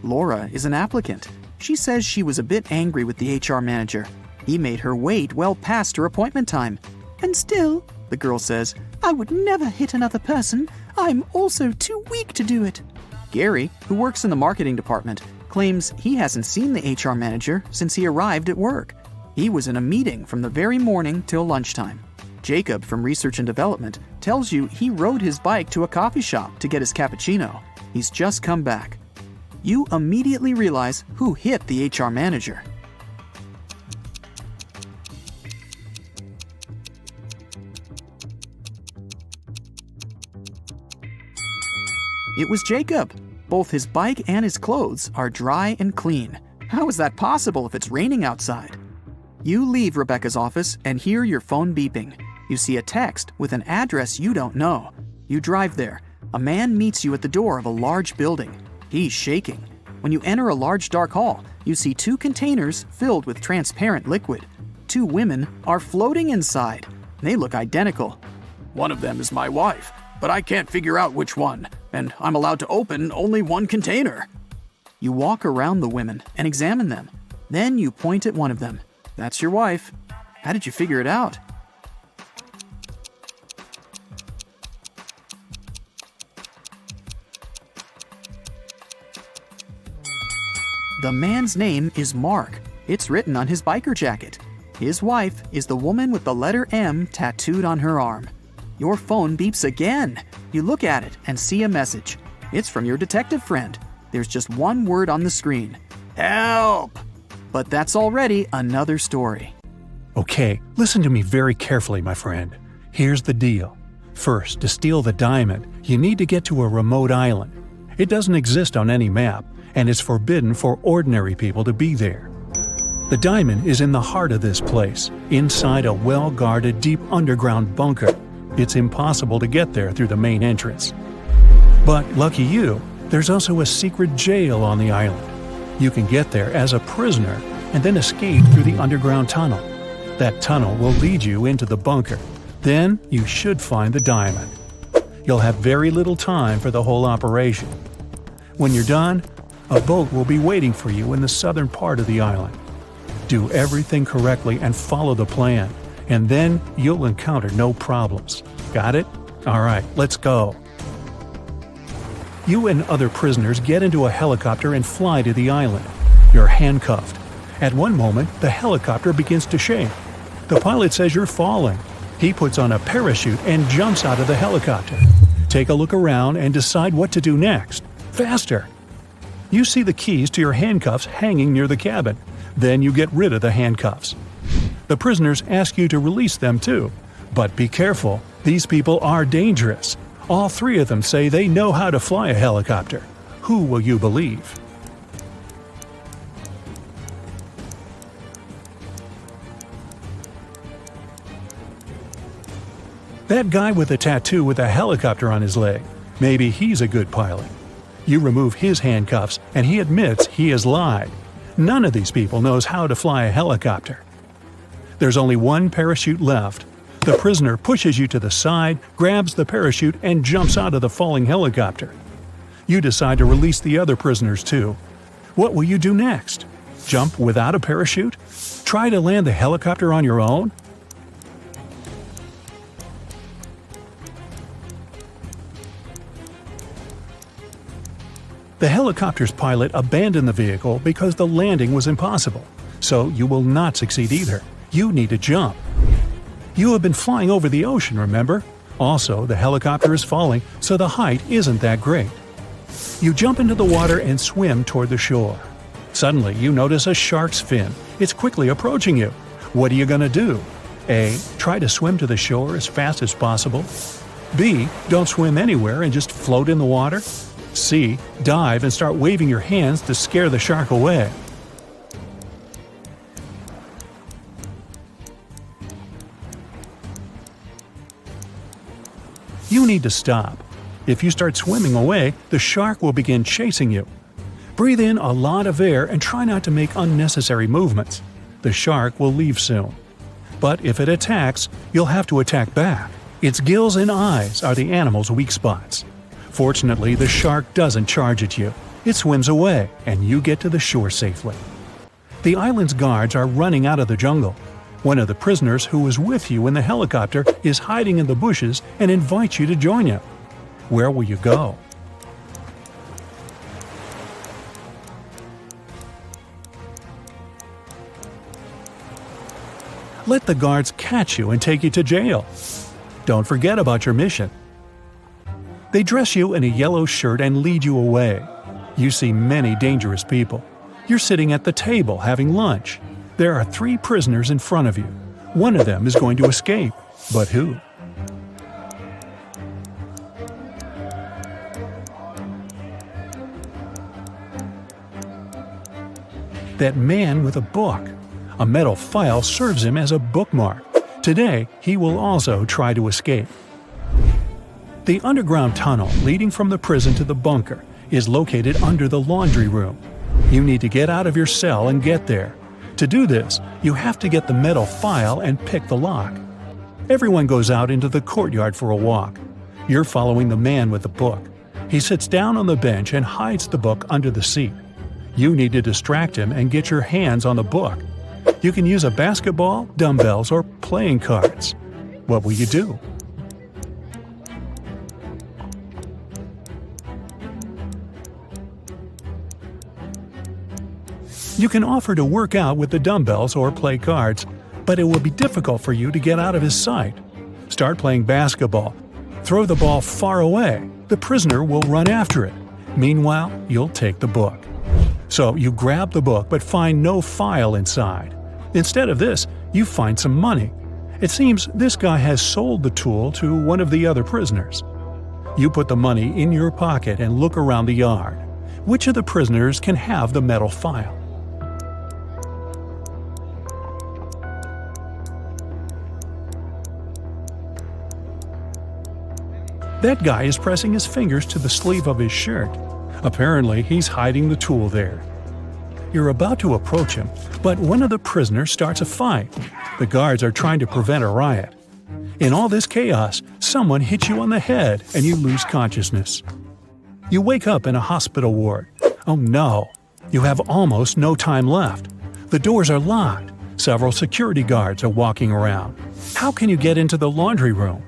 Laura is an applicant. She says she was a bit angry with the HR manager. He made her wait well past her appointment time. "And still," the girl says, "I would never hit another person. I'm also too weak to do it." Gary, who works in the marketing department, claims he hasn't seen the HR manager since he arrived at work. He was in a meeting from the very morning till lunchtime. Jacob from Research and Development tells you he rode his bike to a coffee shop to get his cappuccino. He's just come back. You immediately realize who hit the HR manager. It was Jacob. Both his bike and his clothes are dry and clean. How is that possible if it's raining outside? You leave Rebecca's office and hear your phone beeping. You see a text with an address you don't know. You drive there. A man meets you at the door of a large building. He's shaking. When you enter a large dark hall, you see 2 containers filled with transparent liquid. 2 women are floating inside. They look identical. "One of them is my wife, but I can't figure out which one, and I'm allowed to open only 1 container." You walk around the women and examine them. Then you point at one of them. That's your wife. How did you figure it out? The man's name is Mark. It's written on his biker jacket. His wife is the woman with the letter M tattooed on her arm. Your phone beeps again. You look at it and see a message. It's from your detective friend. There's just one word on the screen. "Help!" But that's already another story. Okay, listen to me very carefully, my friend. Here's the deal. First, to steal the diamond, you need to get to a remote island. It doesn't exist on any map, and it's forbidden for ordinary people to be there. The diamond is in the heart of this place, inside a well-guarded deep underground bunker. It's impossible to get there through the main entrance. But lucky you, there's also a secret jail on the island. You can get there as a prisoner and then escape through the underground tunnel. That tunnel will lead you into the bunker. Then you should find the diamond. You'll have very little time for the whole operation. When you're done, a boat will be waiting for you in the southern part of the island. Do everything correctly and follow the plan, and then you'll encounter no problems. Got it? All right, let's go. You and other prisoners get into a helicopter and fly to the island. You're handcuffed. At one moment, the helicopter begins to shake. The pilot says you're falling. He puts on a parachute and jumps out of the helicopter. Take a look around and decide what to do next. Faster! You see the keys to your handcuffs hanging near the cabin. Then you get rid of the handcuffs. The prisoners ask you to release them too. But be careful, these people are dangerous. All three of them say they know how to fly a helicopter. Who will you believe? That guy with a tattoo with a helicopter on his leg. Maybe he's a good pilot. You remove his handcuffs and he admits he has lied. None of these people knows how to fly a helicopter. There's only one parachute left. The prisoner pushes you to the side, grabs the parachute, and jumps out of the falling helicopter. You decide to release the other prisoners too. What will you do next? Jump without a parachute? Try to land the helicopter on your own? The helicopter's pilot abandoned the vehicle because the landing was impossible. So you will not succeed either. You need to jump. You have been flying over the ocean, remember? Also, the helicopter is falling, so the height isn't that great. You jump into the water and swim toward the shore. Suddenly, you notice a shark's fin. It's quickly approaching you. What are you going to do? A. Try to swim to the shore as fast as possible. B. Don't swim anywhere and just float in the water. C. Dive and start waving your hands to scare the shark away. You need to stop. If you start swimming away, the shark will begin chasing you. Breathe in a lot of air and try not to make unnecessary movements. The shark will leave soon. But if it attacks, you'll have to attack back. Its gills and eyes are the animal's weak spots. Fortunately, the shark doesn't charge at you. It swims away, and you get to the shore safely. The island's guards are running out of the jungle. One of the prisoners who was with you in the helicopter is hiding in the bushes and invites you to join him. Where will you go? Let the guards catch you and take you to jail. Don't forget about your mission. They dress you in a yellow shirt and lead you away. You see many dangerous people. You're sitting at the table having lunch. There are 3 prisoners in front of you. One of them is going to escape. But who? That man with a book. A metal file serves him as a bookmark. Today, he will also try to escape. The underground tunnel leading from the prison to the bunker is located under the laundry room. You need to get out of your cell and get there. To do this, you have to get the metal file and pick the lock. Everyone goes out into the courtyard for a walk. You're following the man with the book. He sits down on the bench and hides the book under the seat. You need to distract him and get your hands on the book. You can use a basketball, dumbbells, or playing cards. What will you do? You can offer to work out with the dumbbells or play cards, but it will be difficult for you to get out of his sight. Start playing basketball. Throw the ball far away. The prisoner will run after it. Meanwhile, you'll take the book. So you grab the book but find no file inside. Instead of this, you find some money. It seems this guy has sold the tool to one of the other prisoners. You put the money in your pocket and look around the yard. Which of the prisoners can have the metal file? That guy is pressing his fingers to the sleeve of his shirt. Apparently, he's hiding the tool there. You're about to approach him, but one of the prisoners starts a fight. The guards are trying to prevent a riot. In all this chaos, someone hits you on the head and you lose consciousness. You wake up in a hospital ward. Oh no! You have almost no time left. The doors are locked. Several security guards are walking around. How can you get into the laundry room?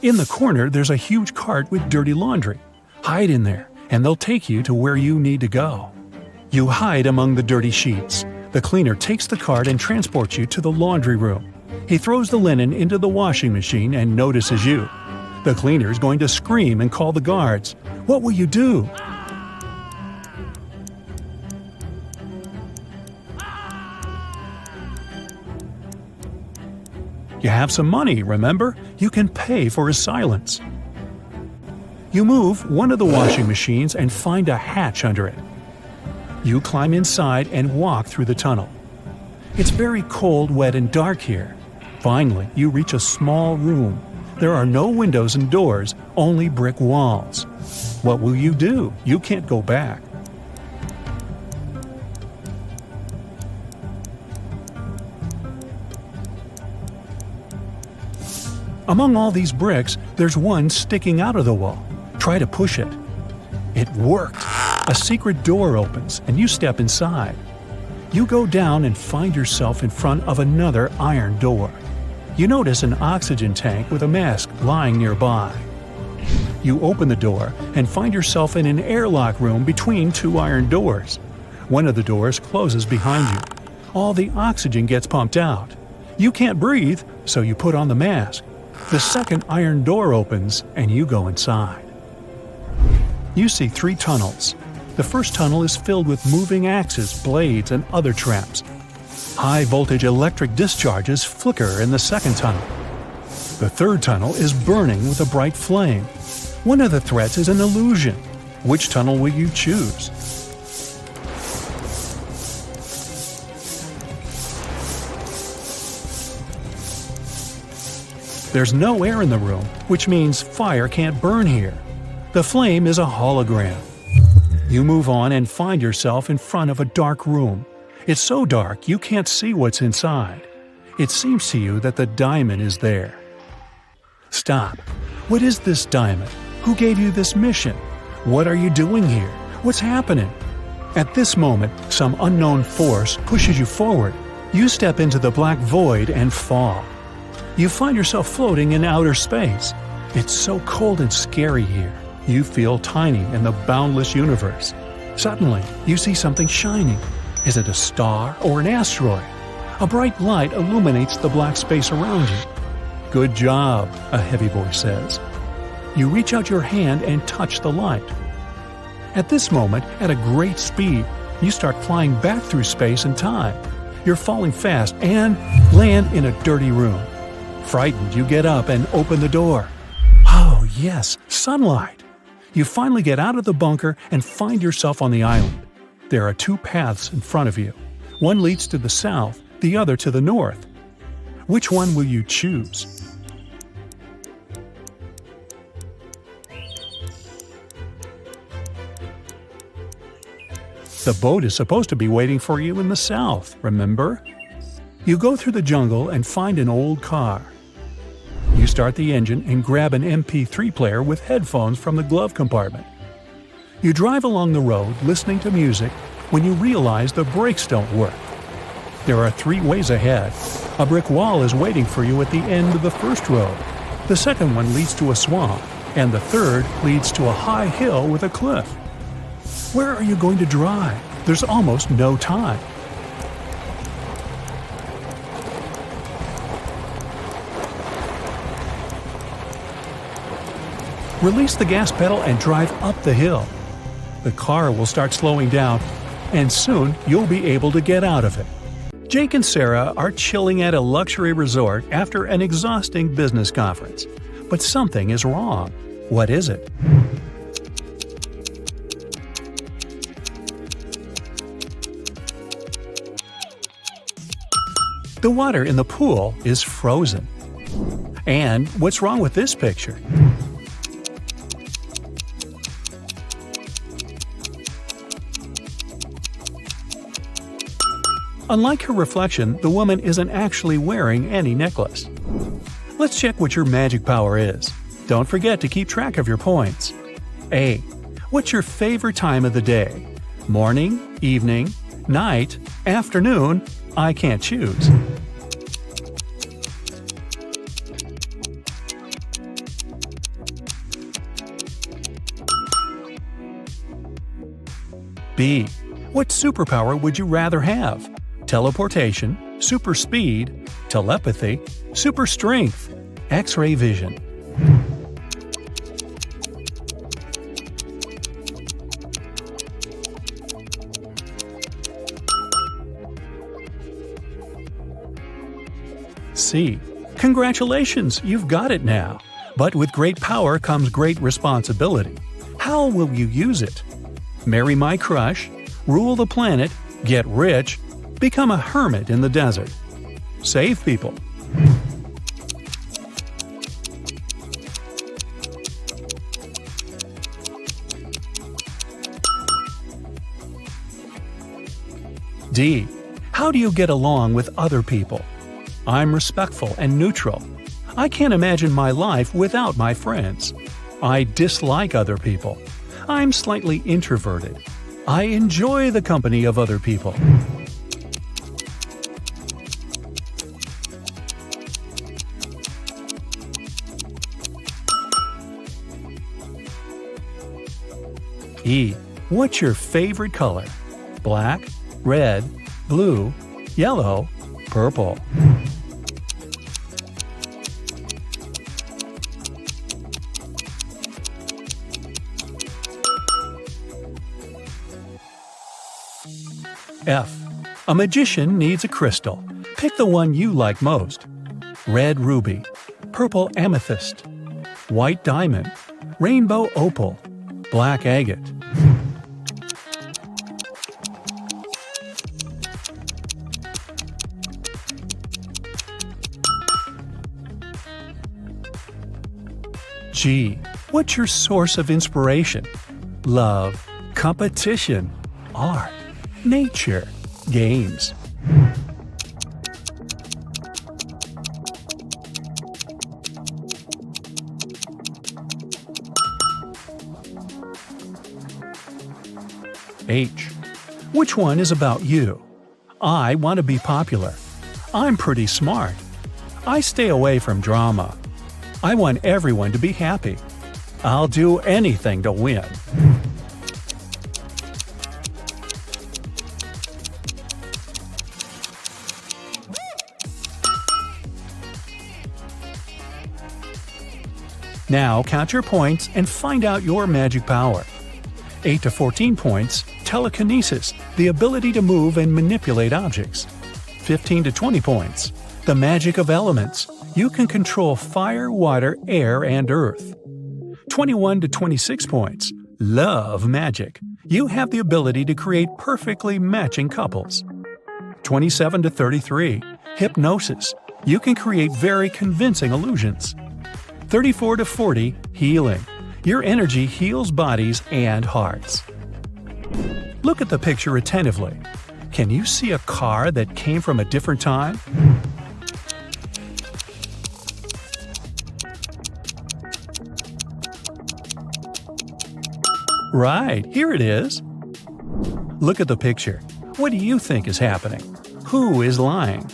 In the corner, there's a huge cart with dirty laundry. Hide in there, and they'll take you to where you need to go. You hide among the dirty sheets. The cleaner takes the cart and transports you to the laundry room. He throws the linen into the washing machine and notices you. The cleaner is going to scream and call the guards. What will you do? You have some money, remember? You can pay for his silence. You move one of the washing machines and find a hatch under it. You climb inside and walk through the tunnel. It's very cold, wet, and dark here. Finally, you reach a small room. There are no windows and doors, only brick walls. What will you do? You can't go back. Among all these bricks, there's one sticking out of the wall. Try to push it. It worked. A secret door opens, and you step inside. You go down and find yourself in front of another iron door. You notice an oxygen tank with a mask lying nearby. You open the door and find yourself in an airlock room between two iron doors. One of the doors closes behind you. All the oxygen gets pumped out. You can't breathe, so you put on the mask. The second iron door opens, and you go inside. You see 3 tunnels. The first tunnel is filled with moving axes, blades, and other traps. High-voltage electric discharges flicker in the second tunnel. The third tunnel is burning with a bright flame. One of the threats is an illusion. Which tunnel will you choose? There's no air in the room, which means fire can't burn here. The flame is a hologram. You move on and find yourself in front of a dark room. It's so dark you can't see what's inside. It seems to you that the diamond is there. Stop. What is this diamond? Who gave you this mission? What are you doing here? What's happening? At this moment, some unknown force pushes you forward. You step into the black void and fall. You find yourself floating in outer space. It's so cold and scary here. You feel tiny in the boundless universe. Suddenly, you see something shining. Is it a star or an asteroid? A bright light illuminates the black space around you. Good job, a heavy voice says. You reach out your hand and touch the light. At this moment, at a great speed, you start flying back through space and time. You're falling fast and land in a dirty room. Frightened, you get up and open the door. Oh, yes, sunlight! You finally get out of the bunker and find yourself on the island. There are 2 paths in front of you. One leads to the south, the other to the north. Which one will you choose? The boat is supposed to be waiting for you in the south, remember? You go through the jungle and find an old car. You start the engine and grab an MP3 player with headphones from the glove compartment. You drive along the road listening to music when you realize the brakes don't work. There are 3 ways ahead. A brick wall is waiting for you at the end of the first road. The second one leads to a swamp, and the third leads to a high hill with a cliff. Where are you going to drive? There's almost no time. Release the gas pedal and drive up the hill. The car will start slowing down, and soon you'll be able to get out of it. Jake and Sarah are chilling at a luxury resort after an exhausting business conference. But something is wrong. What is it? The water in the pool is frozen. And what's wrong with this picture? Unlike her reflection, the woman isn't actually wearing any necklace. Let's check what your magic power is. Don't forget to keep track of your points. A. What's your favorite time of the day? Morning, evening, night, afternoon? I can't choose. B. What superpower would you rather have? Teleportation, super speed, telepathy, super strength, X-ray vision. C. Congratulations, you've got it now. But with great power comes great responsibility. How will you use it? Marry my crush, rule the planet, get rich, become a hermit in the desert. Save people. D. How do you get along with other people? I'm respectful and neutral. I can't imagine my life without my friends. I dislike other people. I'm slightly introverted. I enjoy the company of other people. E. What's your favorite color? Black, red, blue, yellow, purple. F. A magician needs a crystal. Pick the one you like most. Red ruby, purple amethyst, white diamond, rainbow opal, black agate. G. What's your source of inspiration? Love, competition, art, nature, games. H. Which one is about you? I want to be popular. I'm pretty smart. I stay away from drama. I want everyone to be happy. I'll do anything to win. Now count your points and find out your magic power. 8 to 14 points, telekinesis, the ability to move and manipulate objects. 15 to 20 points, the magic of elements. You can control fire, water, air, and earth. 21 to 26 points, love magic. You have the ability to create perfectly matching couples. 27 to 33, hypnosis. You can create very convincing illusions. 34 to 40, healing. Your energy heals bodies and hearts. Look at the picture attentively. Can you see a car that came from a different time? Right, here it is. Look at the picture. What do you think is happening? Who is lying?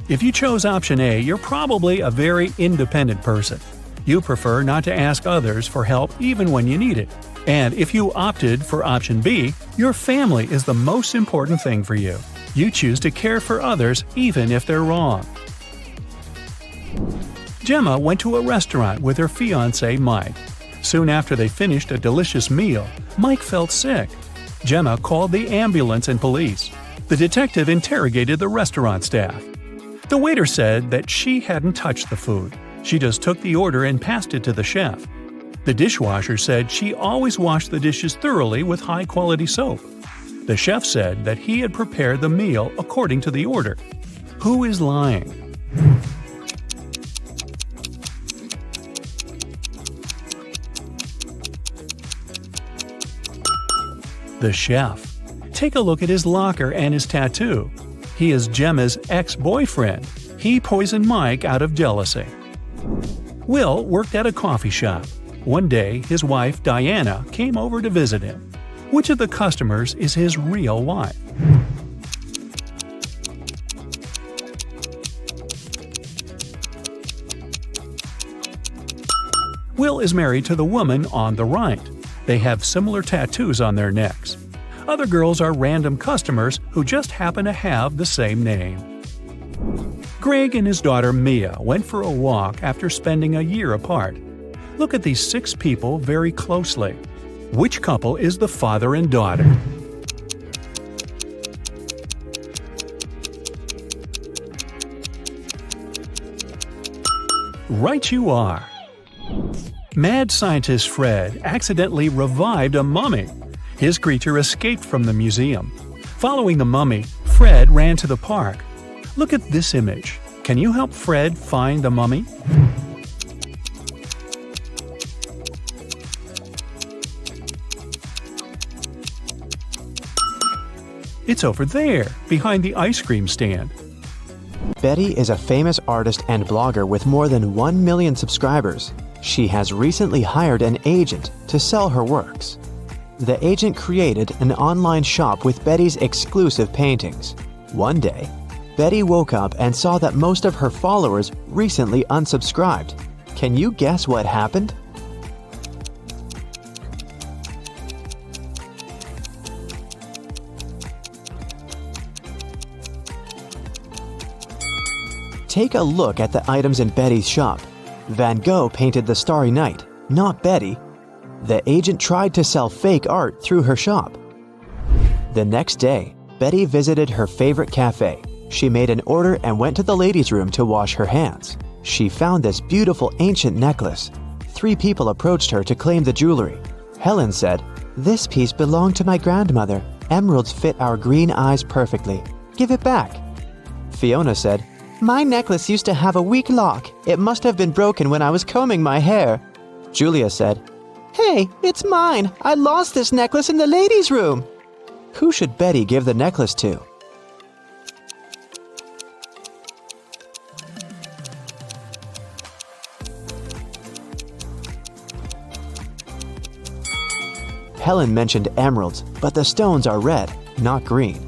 If you chose option A, you're probably a very independent person. You prefer not to ask others for help even when you need it. And if you opted for option B, your family is the most important thing for you. You choose to care for others even if they're wrong. Gemma went to a restaurant with her fiancé Mike. Soon after they finished a delicious meal, Mike felt sick. Gemma called the ambulance and police. The detective interrogated the restaurant staff. The waiter said that she hadn't touched the food. She just took the order and passed it to the chef. The dishwasher said she always washed the dishes thoroughly with high-quality soap. The chef said that he had prepared the meal according to the order. Who is lying? The chef. Take a look at his locker and his tattoo. He is Gemma's ex-boyfriend. He poisoned Mike out of jealousy. Will worked at a coffee shop. One day, his wife, Diana, came over to visit him. Which of the customers is his real wife? Will is married to the woman on the right. They have similar tattoos on their necks. Other girls are random customers who just happen to have the same name. Greg and his daughter Mia went for a walk after spending a year apart. Look at these 6 people very closely. Which couple is the father and daughter? Right you are! Mad scientist Fred accidentally revived a mummy. His creature escaped from the museum. Following the mummy, Fred ran to the park. Look at this image. Can you help Fred find the mummy? It's over there, behind the ice cream stand. Betty is a famous artist and blogger with more than 1 million subscribers. She has recently hired an agent to sell her works. The agent created an online shop with Betty's exclusive paintings. One day, Betty woke up and saw that most of her followers recently unsubscribed. Can you guess what happened? Take a look at the items in Betty's shop. Van Gogh painted the Starry Night, not Betty. The agent tried to sell fake art through her shop. The next day, Betty visited her favorite cafe. She made an order and went to the ladies' room to wash her hands. She found this beautiful ancient necklace. 3 people approached her to claim the jewelry. Helen said, "This piece belonged to my grandmother. Emeralds fit our green eyes perfectly. Give it back." Fiona said, "My necklace used to have a weak lock. It must have been broken when I was combing my hair." Julia said, "Hey, it's mine. I lost this necklace in the ladies' room." Who should Betty give the necklace to? Helen mentioned emeralds, but the stones are red, not green.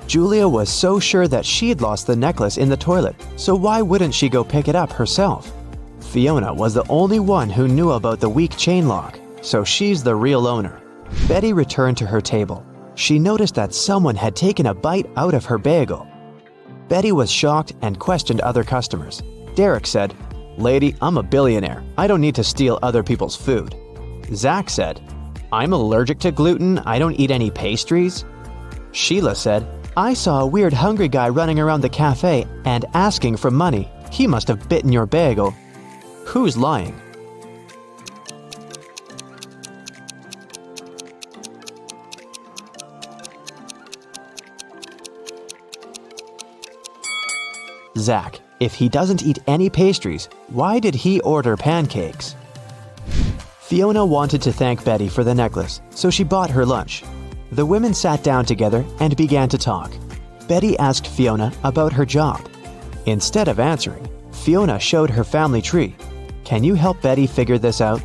Julia was so sure that she'd lost the necklace in the toilet, so why wouldn't she go pick it up herself? Fiona was the only one who knew about the weak chain lock, so she's the real owner. Betty returned to her table. She noticed that someone had taken a bite out of her bagel. Betty was shocked and questioned other customers. Derek said, "Lady, I'm a billionaire. I don't need to steal other people's food." Zach said, "I'm allergic to gluten. I don't eat any pastries." Sheila said, "I saw a weird hungry guy running around the cafe and asking for money. He must have bitten your bagel." Who's lying? Zach. If he doesn't eat any pastries, why did he order pancakes? Fiona wanted to thank Betty for the necklace, so she bought her lunch. The women sat down together and began to talk. Betty asked Fiona about her job. Instead of answering, Fiona showed her family tree. Can you help Betty figure this out?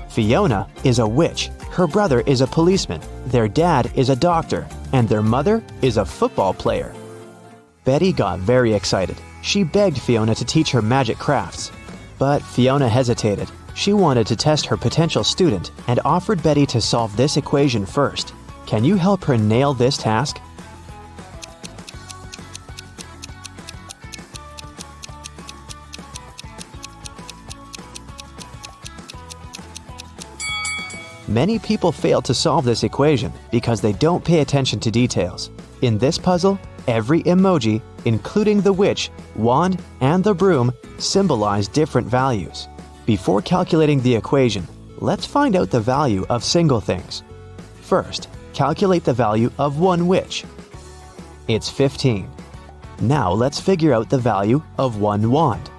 Fiona is a witch, her brother is a policeman, their dad is a doctor, and their mother is a football player. Betty got very excited. She begged Fiona to teach her magic crafts. But Fiona hesitated. She wanted to test her potential student and offered Betty to solve this equation first. Can you help her nail this task? Many people fail to solve this equation because they don't pay attention to details. In this puzzle, every emoji, including the witch, wand, and the broom, symbolize different values. Before calculating the equation, let's find out the value of single things. First, calculate the value of one witch. It's 15. Now let's figure out the value of one wand.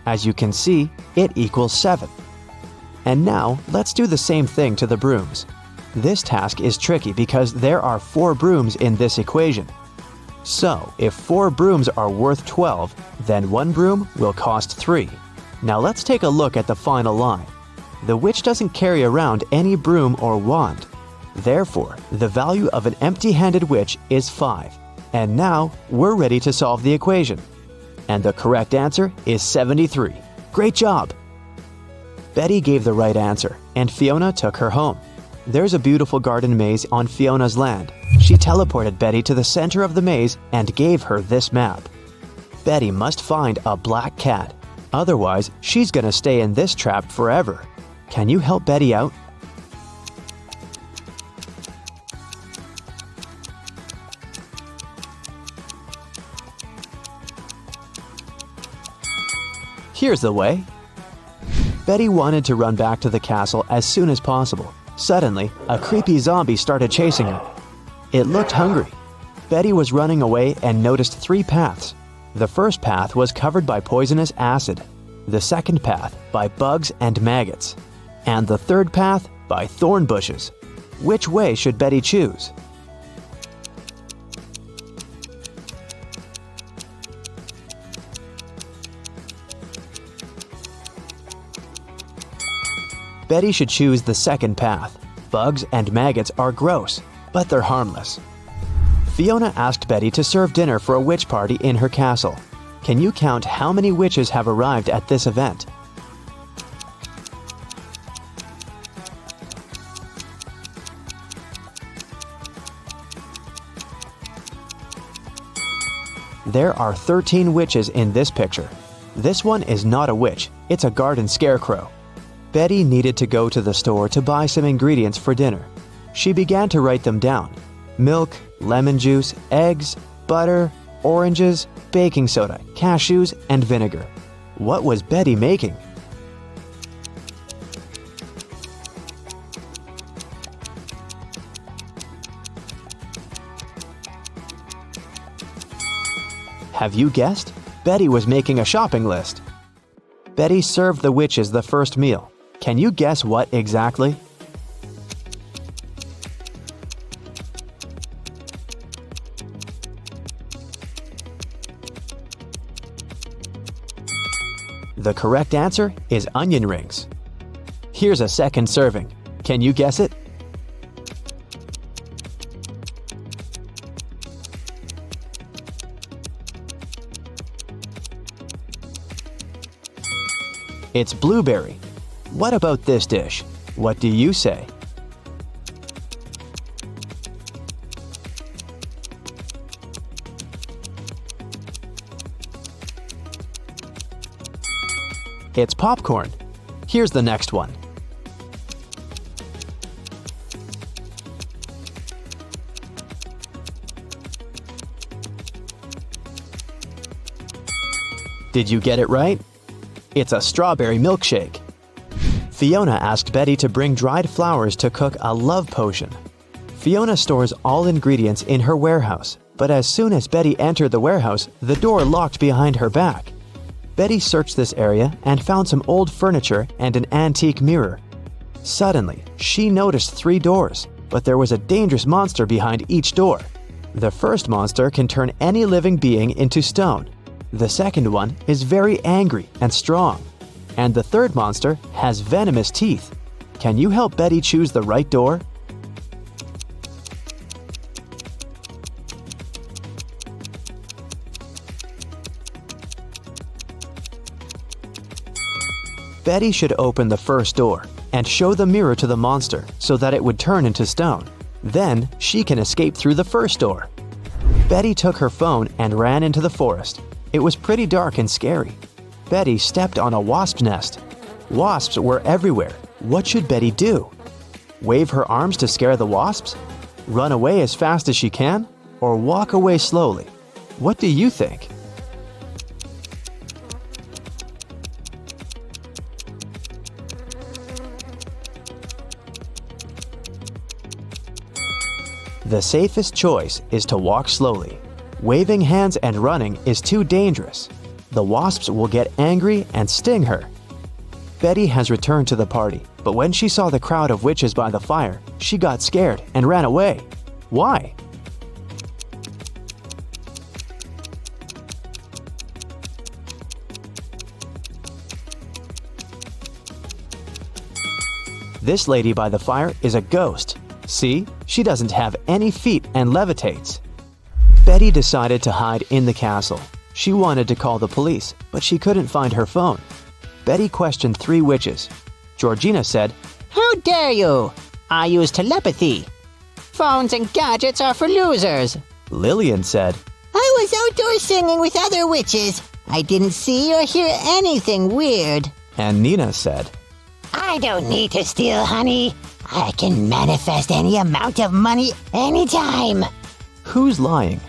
As you can see, it equals 7. And now, let's do the same thing to the brooms. This task is tricky because there are 4 brooms in this equation. So, if 4 brooms are worth 12, then 1 broom will cost 3. Now let's take a look at the final line. The witch doesn't carry around any broom or wand. Therefore, the value of an empty-handed witch is 5. And now, we're ready to solve the equation. And the correct answer is 73. Great job! Betty gave the right answer, and Fiona took her home. There's a beautiful garden maze on Fiona's land. She teleported Betty to the center of the maze and gave her this map. Betty must find a black cat. Otherwise, she's gonna stay in this trap forever. Can you help Betty out? Here's the way. Betty wanted to run back to the castle as soon as possible. Suddenly, a creepy zombie started chasing her. It looked hungry. Betty was running away and noticed 3 paths. The first path was covered by poisonous acid, the second path by bugs and maggots, and the third path by thorn bushes. Which way should Betty choose? Betty should choose the second path. Bugs and maggots are gross, but they're harmless. Fiona asked Betty to serve dinner for a witch party in her castle. Can you count how many witches have arrived at this event? There are 13 witches in this picture. This one is not a witch, it's a garden scarecrow. Betty needed to go to the store to buy some ingredients for dinner. She began to write them down. Milk, lemon juice, eggs, butter, oranges, baking soda, cashews, and vinegar. What was Betty making? Have you guessed? Betty was making a shopping list. Betty served the witches the first meal. Can you guess what exactly? The correct answer is onion rings. Here's a second serving. Can you guess it? It's blueberry. What about this dish? What do you say? It's popcorn. Here's the next one. Did you get it right? It's a strawberry milkshake. Fiona asked Betty to bring dried flowers to cook a love potion. Fiona stores all ingredients in her warehouse, but as soon as Betty entered the warehouse, the door locked behind her back. Betty searched this area and found some old furniture and an antique mirror. Suddenly, she noticed 3 doors, but there was a dangerous monster behind each door. The first monster can turn any living being into stone. The second one is very angry and strong. And the third monster has venomous teeth. Can you help Betty choose the right door? Betty should open the first door and show the mirror to the monster so that it would turn into stone. Then she can escape through the first door. Betty took her phone and ran into the forest. It was pretty dark and scary. Betty stepped on a wasp's nest. Wasps were everywhere. What should Betty do? Wave her arms to scare the wasps? Run away as fast as she can? Or walk away slowly? What do you think? The safest choice is to walk slowly. Waving hands and running is too dangerous. The wasps will get angry and sting her. Betty has returned to the party, but when she saw the crowd of witches by the fire, she got scared and ran away. Why? This lady by the fire is a ghost. See, she doesn't have any feet and levitates. Betty decided to hide in the castle. She wanted to call the police, but she couldn't find her phone. Betty questioned 3 witches. Georgina said, How dare you? I use telepathy. Phones and gadgets are for losers. Lillian said, I was outdoors singing with other witches. I didn't see or hear anything weird. and Nina said, I don't need to steal honey. I can manifest any amount of money anytime. Who's lying?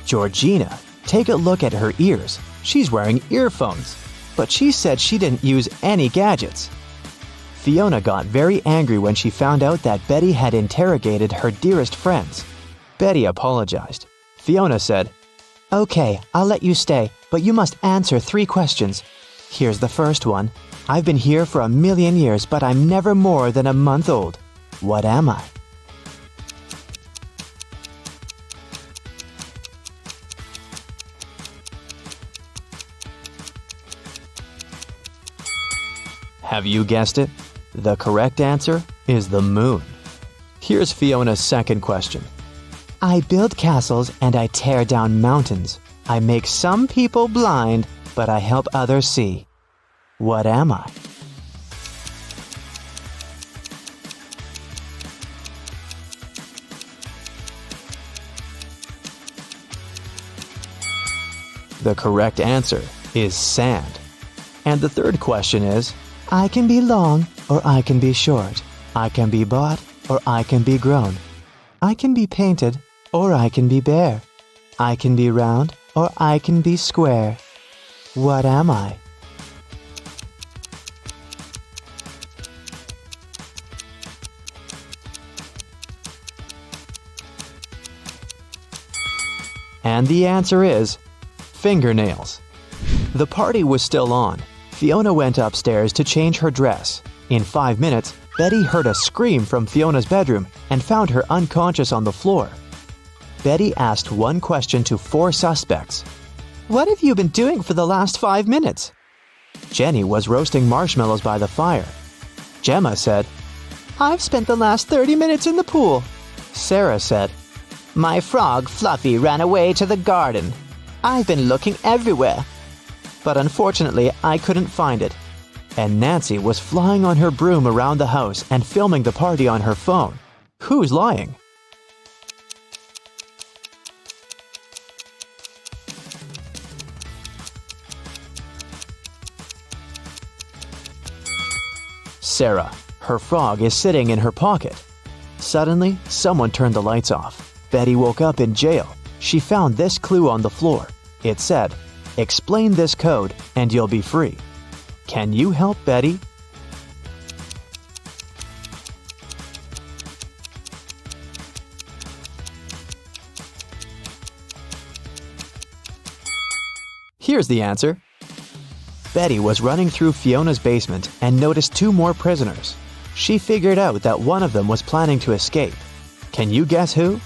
Georgina, take a look at her ears. She's wearing earphones, but she said she didn't use any gadgets. Fiona got very angry when she found out that Betty had interrogated her dearest friends. Betty apologized. Fiona said, Okay, I'll let you stay, but you must answer 3 questions. Here's the first one. I've been here for 1,000,000 years, but I'm never more than a month old. What am I? Have you guessed it? The correct answer is the moon. Here's Fiona's second question. I build castles and I tear down mountains. I make some people blind, but I help others see. What am I? The correct answer is sand. And the third question is, I can be long or I can be short. I can be bought or I can be grown. I can be painted or I can be bare. I can be round or I can be square. What am I? And the answer is fingernails. The party was still on. Fiona went upstairs to change her dress. In 5 minutes, Betty heard a scream from Fiona's bedroom and found her unconscious on the floor. Betty asked one question to 4 suspects. What have you been doing for the last 5 minutes? Jenny was roasting marshmallows by the fire. Gemma said, I've spent the last 30 minutes in the pool. Sarah said, My frog Fluffy ran away to the garden. I've been looking everywhere, but unfortunately I couldn't find it. And Nancy was flying on her broom around the house and filming the party on her phone. Who's lying? Sarah. Her frog is sitting in her pocket. Suddenly, someone turned the lights off. Betty woke up in jail. She found this clue on the floor. It said, Explain this code and you'll be free. Can you help Betty? Here's the answer. Betty was running through Fiona's basement and noticed 2 more prisoners. She figured out that one of them was planning to escape. Can you guess who?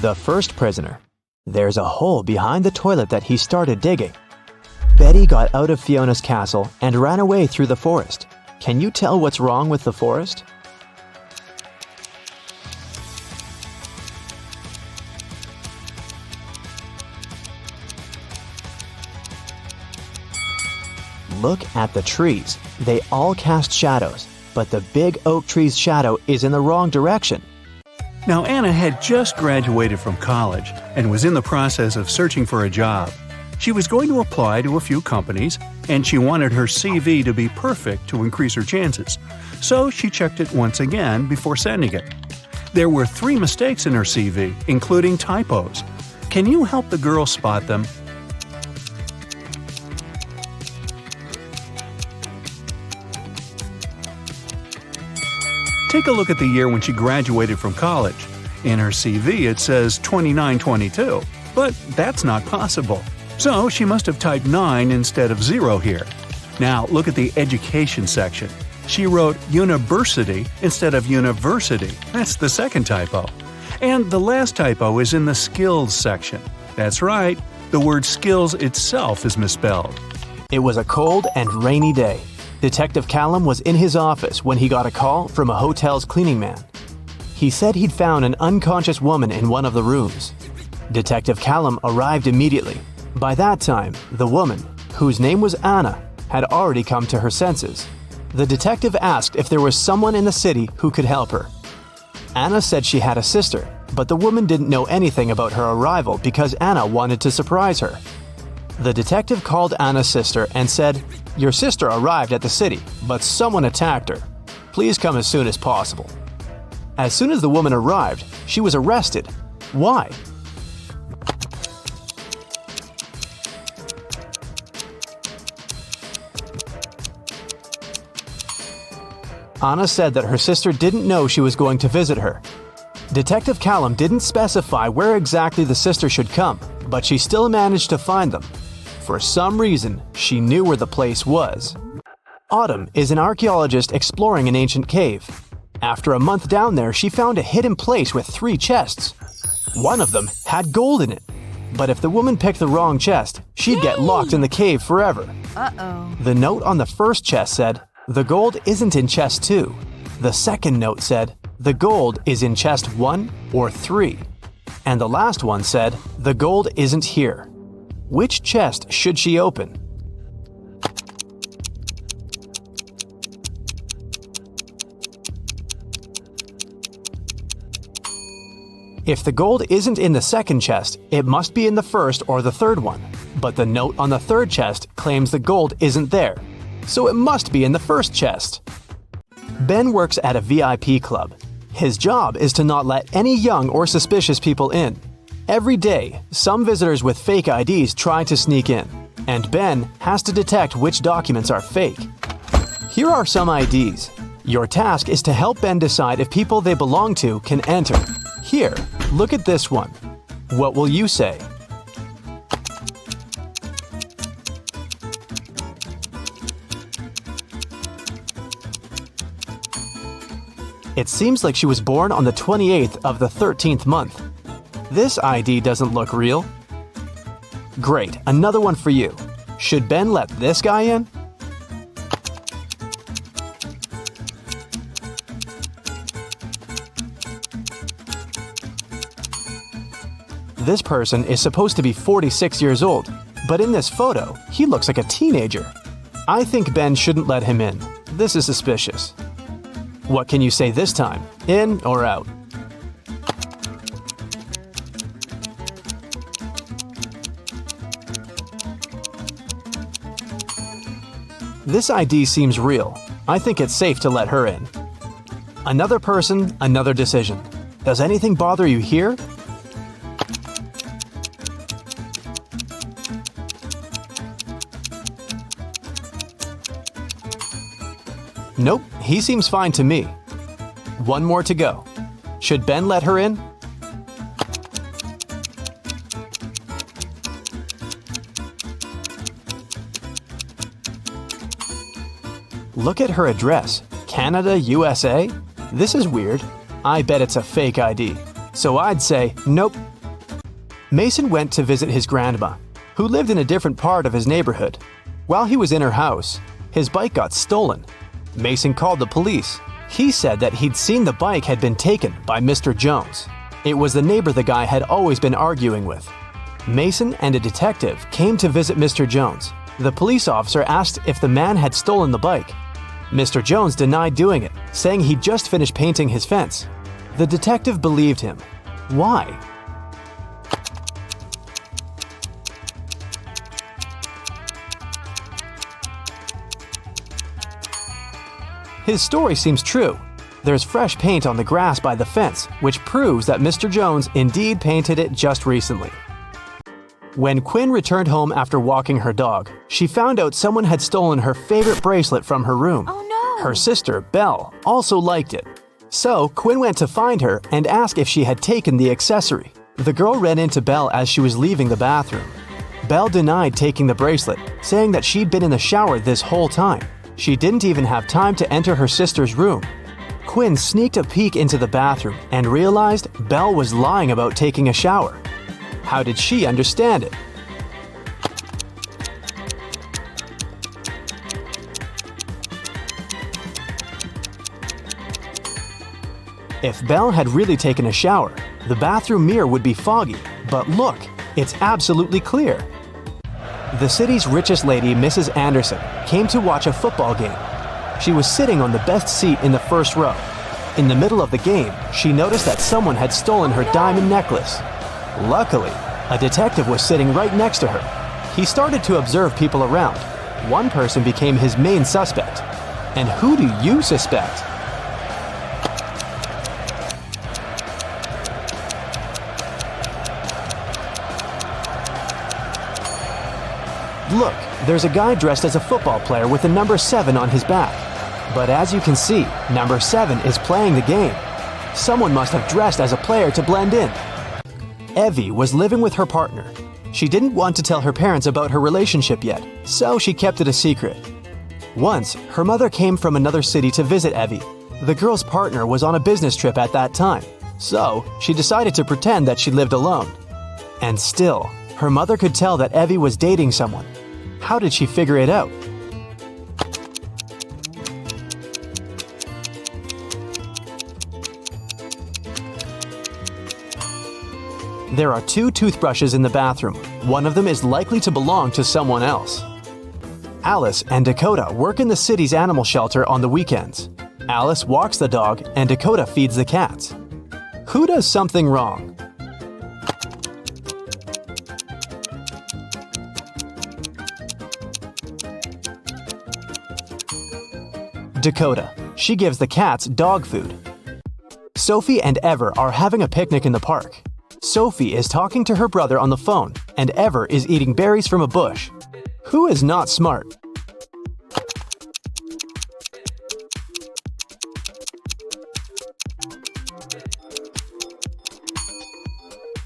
The first prisoner. There's a hole behind the toilet that he started digging. Betty got out of Fiona's castle and ran away through the forest. Can you tell what's wrong with the forest? Look at the trees. They all cast shadows, but the big oak tree's shadow is in the wrong direction. Now, Anna had just graduated from college and was in the process of searching for a job. She was going to apply to a few companies, and she wanted her CV to be perfect to increase her chances. So she checked it once again before sending it. There were 3 mistakes in her CV, including typos. Can you help the girl spot them? Take a look at the year when she graduated from college. In her CV it says 2922, but that's not possible. So she must have typed 9 instead of 0 here. Now look at the education section. She wrote university instead of university. That's the second typo. And the last typo is in the skills section. That's right, the word skills itself is misspelled. It was a cold and rainy day. Detective Callum was in his office when he got a call from a hotel's cleaning man. He said he'd found an unconscious woman in one of the rooms. Detective Callum arrived immediately. By that time, the woman, whose name was Anna, had already come to her senses. The detective asked if there was someone in the city who could help her. Anna said she had a sister, but the woman didn't know anything about her arrival because Anna wanted to surprise her. The detective called Anna's sister and said, "Your sister arrived at the city, but someone attacked her. Please come as soon as possible." As soon as the woman arrived, she was arrested. Why? Anna said that her sister didn't know she was going to visit her. Detective Callum didn't specify where exactly the sister should come, but she still managed to find them. For some reason, she knew where the place was. Autumn is an archaeologist exploring an ancient cave. After a month down there, she found a hidden place with 3 chests. One of them had gold in it. But if the woman picked the wrong chest, she'd get locked in the cave forever. Uh-oh. The note on the first chest said, "The gold isn't in chest 2. The second note said, "The gold is in chest 1 or 3. And the last one said, "The gold isn't here." Which chest should she open? If the gold isn't in the second chest, it must be in the first or the third one. But the note on the third chest claims the gold isn't there, so it must be in the first chest. Ben works at a VIP club. His job is to not let any young or suspicious people in. Every day, some visitors with fake IDs try to sneak in, and Ben has to detect which documents are fake. Here are some IDs. Your task is to help Ben decide if people they belong to can enter. Here, look at this one. What will you say? It seems like she was born on the 28th of the 13th month. This ID doesn't look real. Great, another one for you. Should Ben let this guy in? This person is supposed to be 46 years old, but in this photo, he looks like a teenager. I think Ben shouldn't let him in. This is suspicious. What can you say this time? In or out? This ID seems real. I think it's safe to let her in. Another person, another decision. Does anything bother you here? Nope, he seems fine to me. One more to go. Should Ben let her in? Look at her address. Canada, USA? This is weird. I bet it's a fake ID. So I'd say, nope. Mason went to visit his grandma, who lived in a different part of his neighborhood. While he was in her house, his bike got stolen. Mason called the police. He said that he'd seen the bike had been taken by Mr. Jones. It was the neighbor the guy had always been arguing with. Mason and a detective came to visit Mr. Jones. The police officer asked if the man had stolen the bike. Mr. Jones denied doing it, saying he'd just finished painting his fence. The detective believed him. Why? His story seems true. There's fresh paint on the grass by the fence, which proves that Mr. Jones indeed painted it just recently. When Quinn returned home after walking her dog, she found out someone had stolen her favorite bracelet from her room. Oh no! Her sister, Belle, also liked it. So Quinn went to find her and asked if she had taken the accessory. The girl ran into Belle as she was leaving the bathroom. Belle denied taking the bracelet, saying that she'd been in the shower this whole time. She didn't even have time to enter her sister's room. Quinn sneaked a peek into the bathroom and realized Belle was lying about taking a shower. How did she understand it? If Belle had really taken a shower, the bathroom mirror would be foggy, but look, it's absolutely clear. The city's richest lady, Mrs. Anderson, came to watch a football game. She was sitting on the best seat in the first row. In the middle of the game, she noticed that someone had stolen her diamond necklace. Luckily, a detective was sitting right next to her. He started to observe people around. One person became his main suspect. And who do you suspect? Look, there's a guy dressed as a football player with the number 7 on his back. But as you can see, number 7 is playing the game. Someone must have dressed as a player to blend in. Evie was living with her partner. She didn't want to tell her parents about her relationship yet, so she kept it a secret. Once, her mother came from another city to visit Evie. The girl's partner was on a business trip at that time, so she decided to pretend that she lived alone. And still, her mother could tell that Evie was dating someone. How did she figure it out? There are 2 toothbrushes in the bathroom. One of them is likely to belong to someone else. Alice and Dakota work in the city's animal shelter on the weekends. Alice walks the dog and Dakota feeds the cats. Who does something wrong? Dakota. She gives the cats dog food. Sophie and Ever are having a picnic in the park. Sophie is talking to her brother on the phone, and Ever is eating berries from a bush. Who is not smart?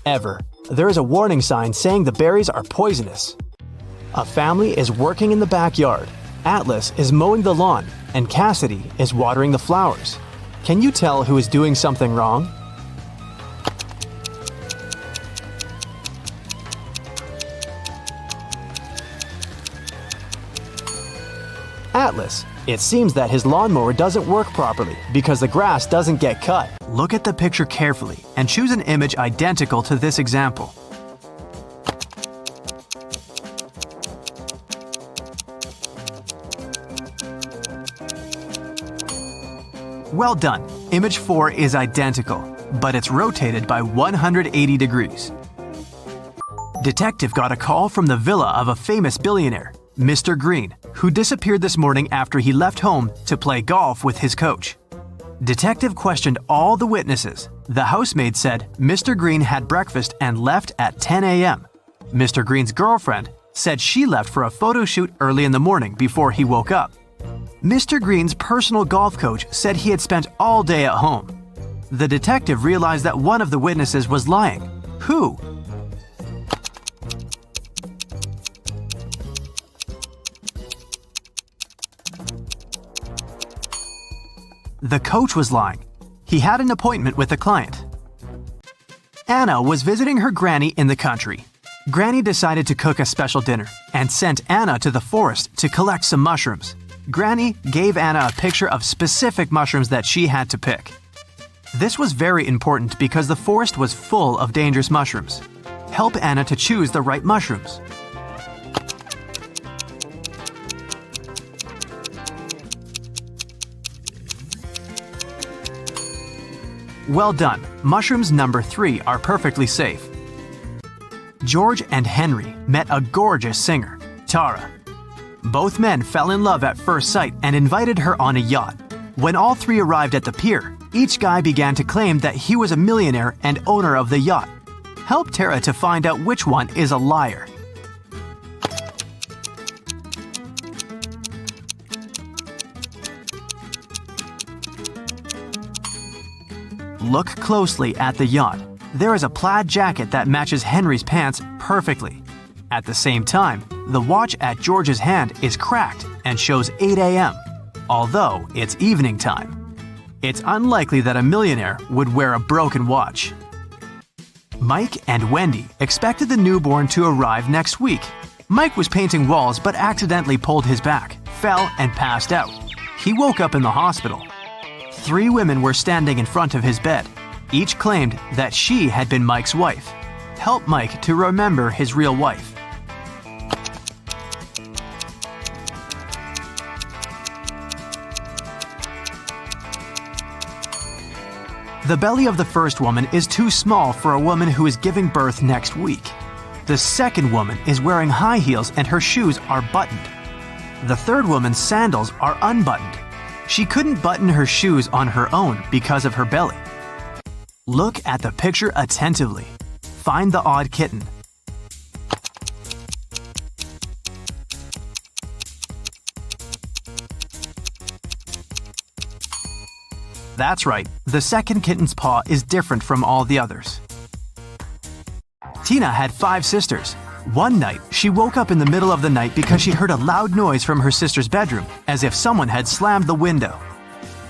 Ever. There is a warning sign saying the berries are poisonous. A family is working in the backyard. Atlas is mowing the lawn, and Cassidy is watering the flowers. Can you tell who is doing something wrong? Atlas. It seems that his lawnmower doesn't work properly because the grass doesn't get cut. Look at the picture carefully and choose an image identical to this example. Well done. Image 4 is identical, but it's rotated by 180 degrees. Detective got a call from the villa of a famous billionaire, Mr. Green, who disappeared this morning after he left home to play golf with his coach. Detective questioned all the witnesses. The housemaid said Mr. Green had breakfast and left at 10 a.m. Mr. Green's girlfriend said she left for a photo shoot early in the morning before he woke up. Mr. Green's personal golf coach said he had spent all day at home. The detective realized that one of the witnesses was lying. Who? The coach was lying. He had an appointment with a client. Anna was visiting her granny in the country. Granny decided to cook a special dinner and sent Anna to the forest to collect some mushrooms. Granny gave Anna a picture of specific mushrooms that she had to pick. This was very important because the forest was full of dangerous mushrooms. Help Anna to choose the right mushrooms. Well done. Mushrooms number 3 are perfectly safe. George and Henry met a gorgeous singer, Tara. Both men fell in love at first sight and invited her on a yacht. When all 3 arrived at the pier, each guy began to claim that he was a millionaire and owner of the yacht. Help Tara to find out which one is a liar. Look closely at the yacht. There is a plaid jacket that matches Henry's pants perfectly. At the same time, the watch at George's hand is cracked and shows 8 a.m., although it's evening time. It's unlikely that a millionaire would wear a broken watch. Mike and Wendy expected the newborn to arrive next week. Mike was painting walls but accidentally pulled his back, fell, and passed out. He woke up in the hospital. 3 women were standing in front of his bed. Each claimed that she had been Mike's wife. Help Mike to remember his real wife. The belly of the first woman is too small for a woman who is giving birth next week. The second woman is wearing high heels and her shoes are buttoned. The third woman's sandals are unbuttoned. She couldn't button her shoes on her own because of her belly. Look at the picture attentively. Find the odd kitten. That's right, the second kitten's paw is different from all the others. Tina had 5 sisters. One night, she woke up in the middle of the night because she heard a loud noise from her sister's bedroom, as if someone had slammed the window.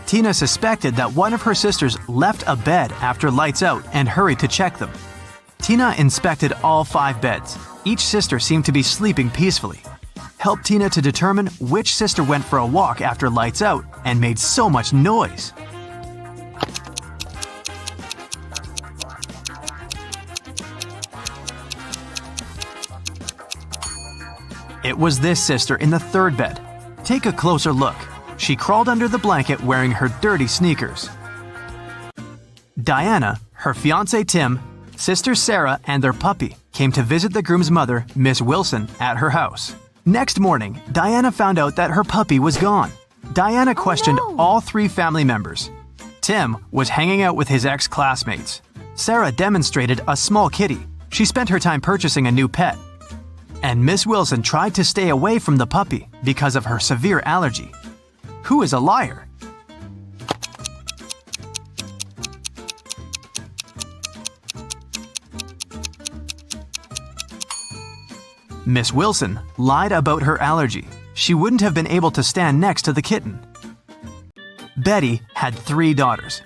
Tina suspected that one of her sisters left a bed after lights out and hurried to check them. Tina inspected all 5 beds. Each sister seemed to be sleeping peacefully. Help Tina to determine which sister went for a walk after lights out and made so much noise. It was this sister in the 3rd bed. Take a closer look. She crawled under the blanket wearing her dirty sneakers. Diana, her fiancé Tim, sister Sarah, and their puppy came to visit the groom's mother, Miss Wilson, at her house. Next morning, Diana found out that her puppy was gone. Diana questioned all 3 family members. Tim was hanging out with his ex-classmates. Sarah demonstrated a small kitty. She spent her time purchasing a new pet. And Miss Wilson tried to stay away from the puppy because of her severe allergy. Who is a liar? Miss Wilson lied about her allergy. She wouldn't have been able to stand next to the kitten. Betty had 3 daughters.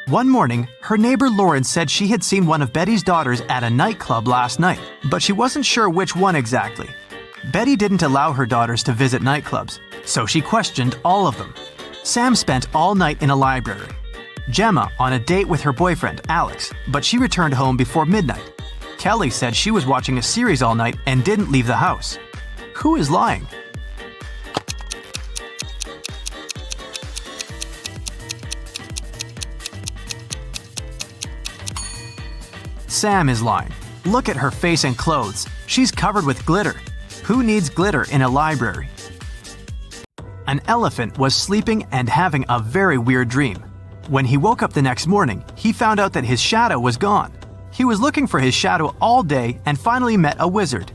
One morning, her neighbor Lauren said she had seen one of Betty's daughters at a nightclub last night, but she wasn't sure which one exactly. Betty didn't allow her daughters to visit nightclubs, so she questioned all of them. Sam spent all night in a library. Gemma on a date with her boyfriend, Alex, but she returned home before midnight. Kelly said she was watching a series all night and didn't leave the house. Who is lying? Sam is lying. Look at her face and clothes. She's covered with glitter. Who needs glitter in a library? An elephant was sleeping and having a very weird dream. When he woke up the next morning, he found out that his shadow was gone. He was looking for his shadow all day and finally met a wizard.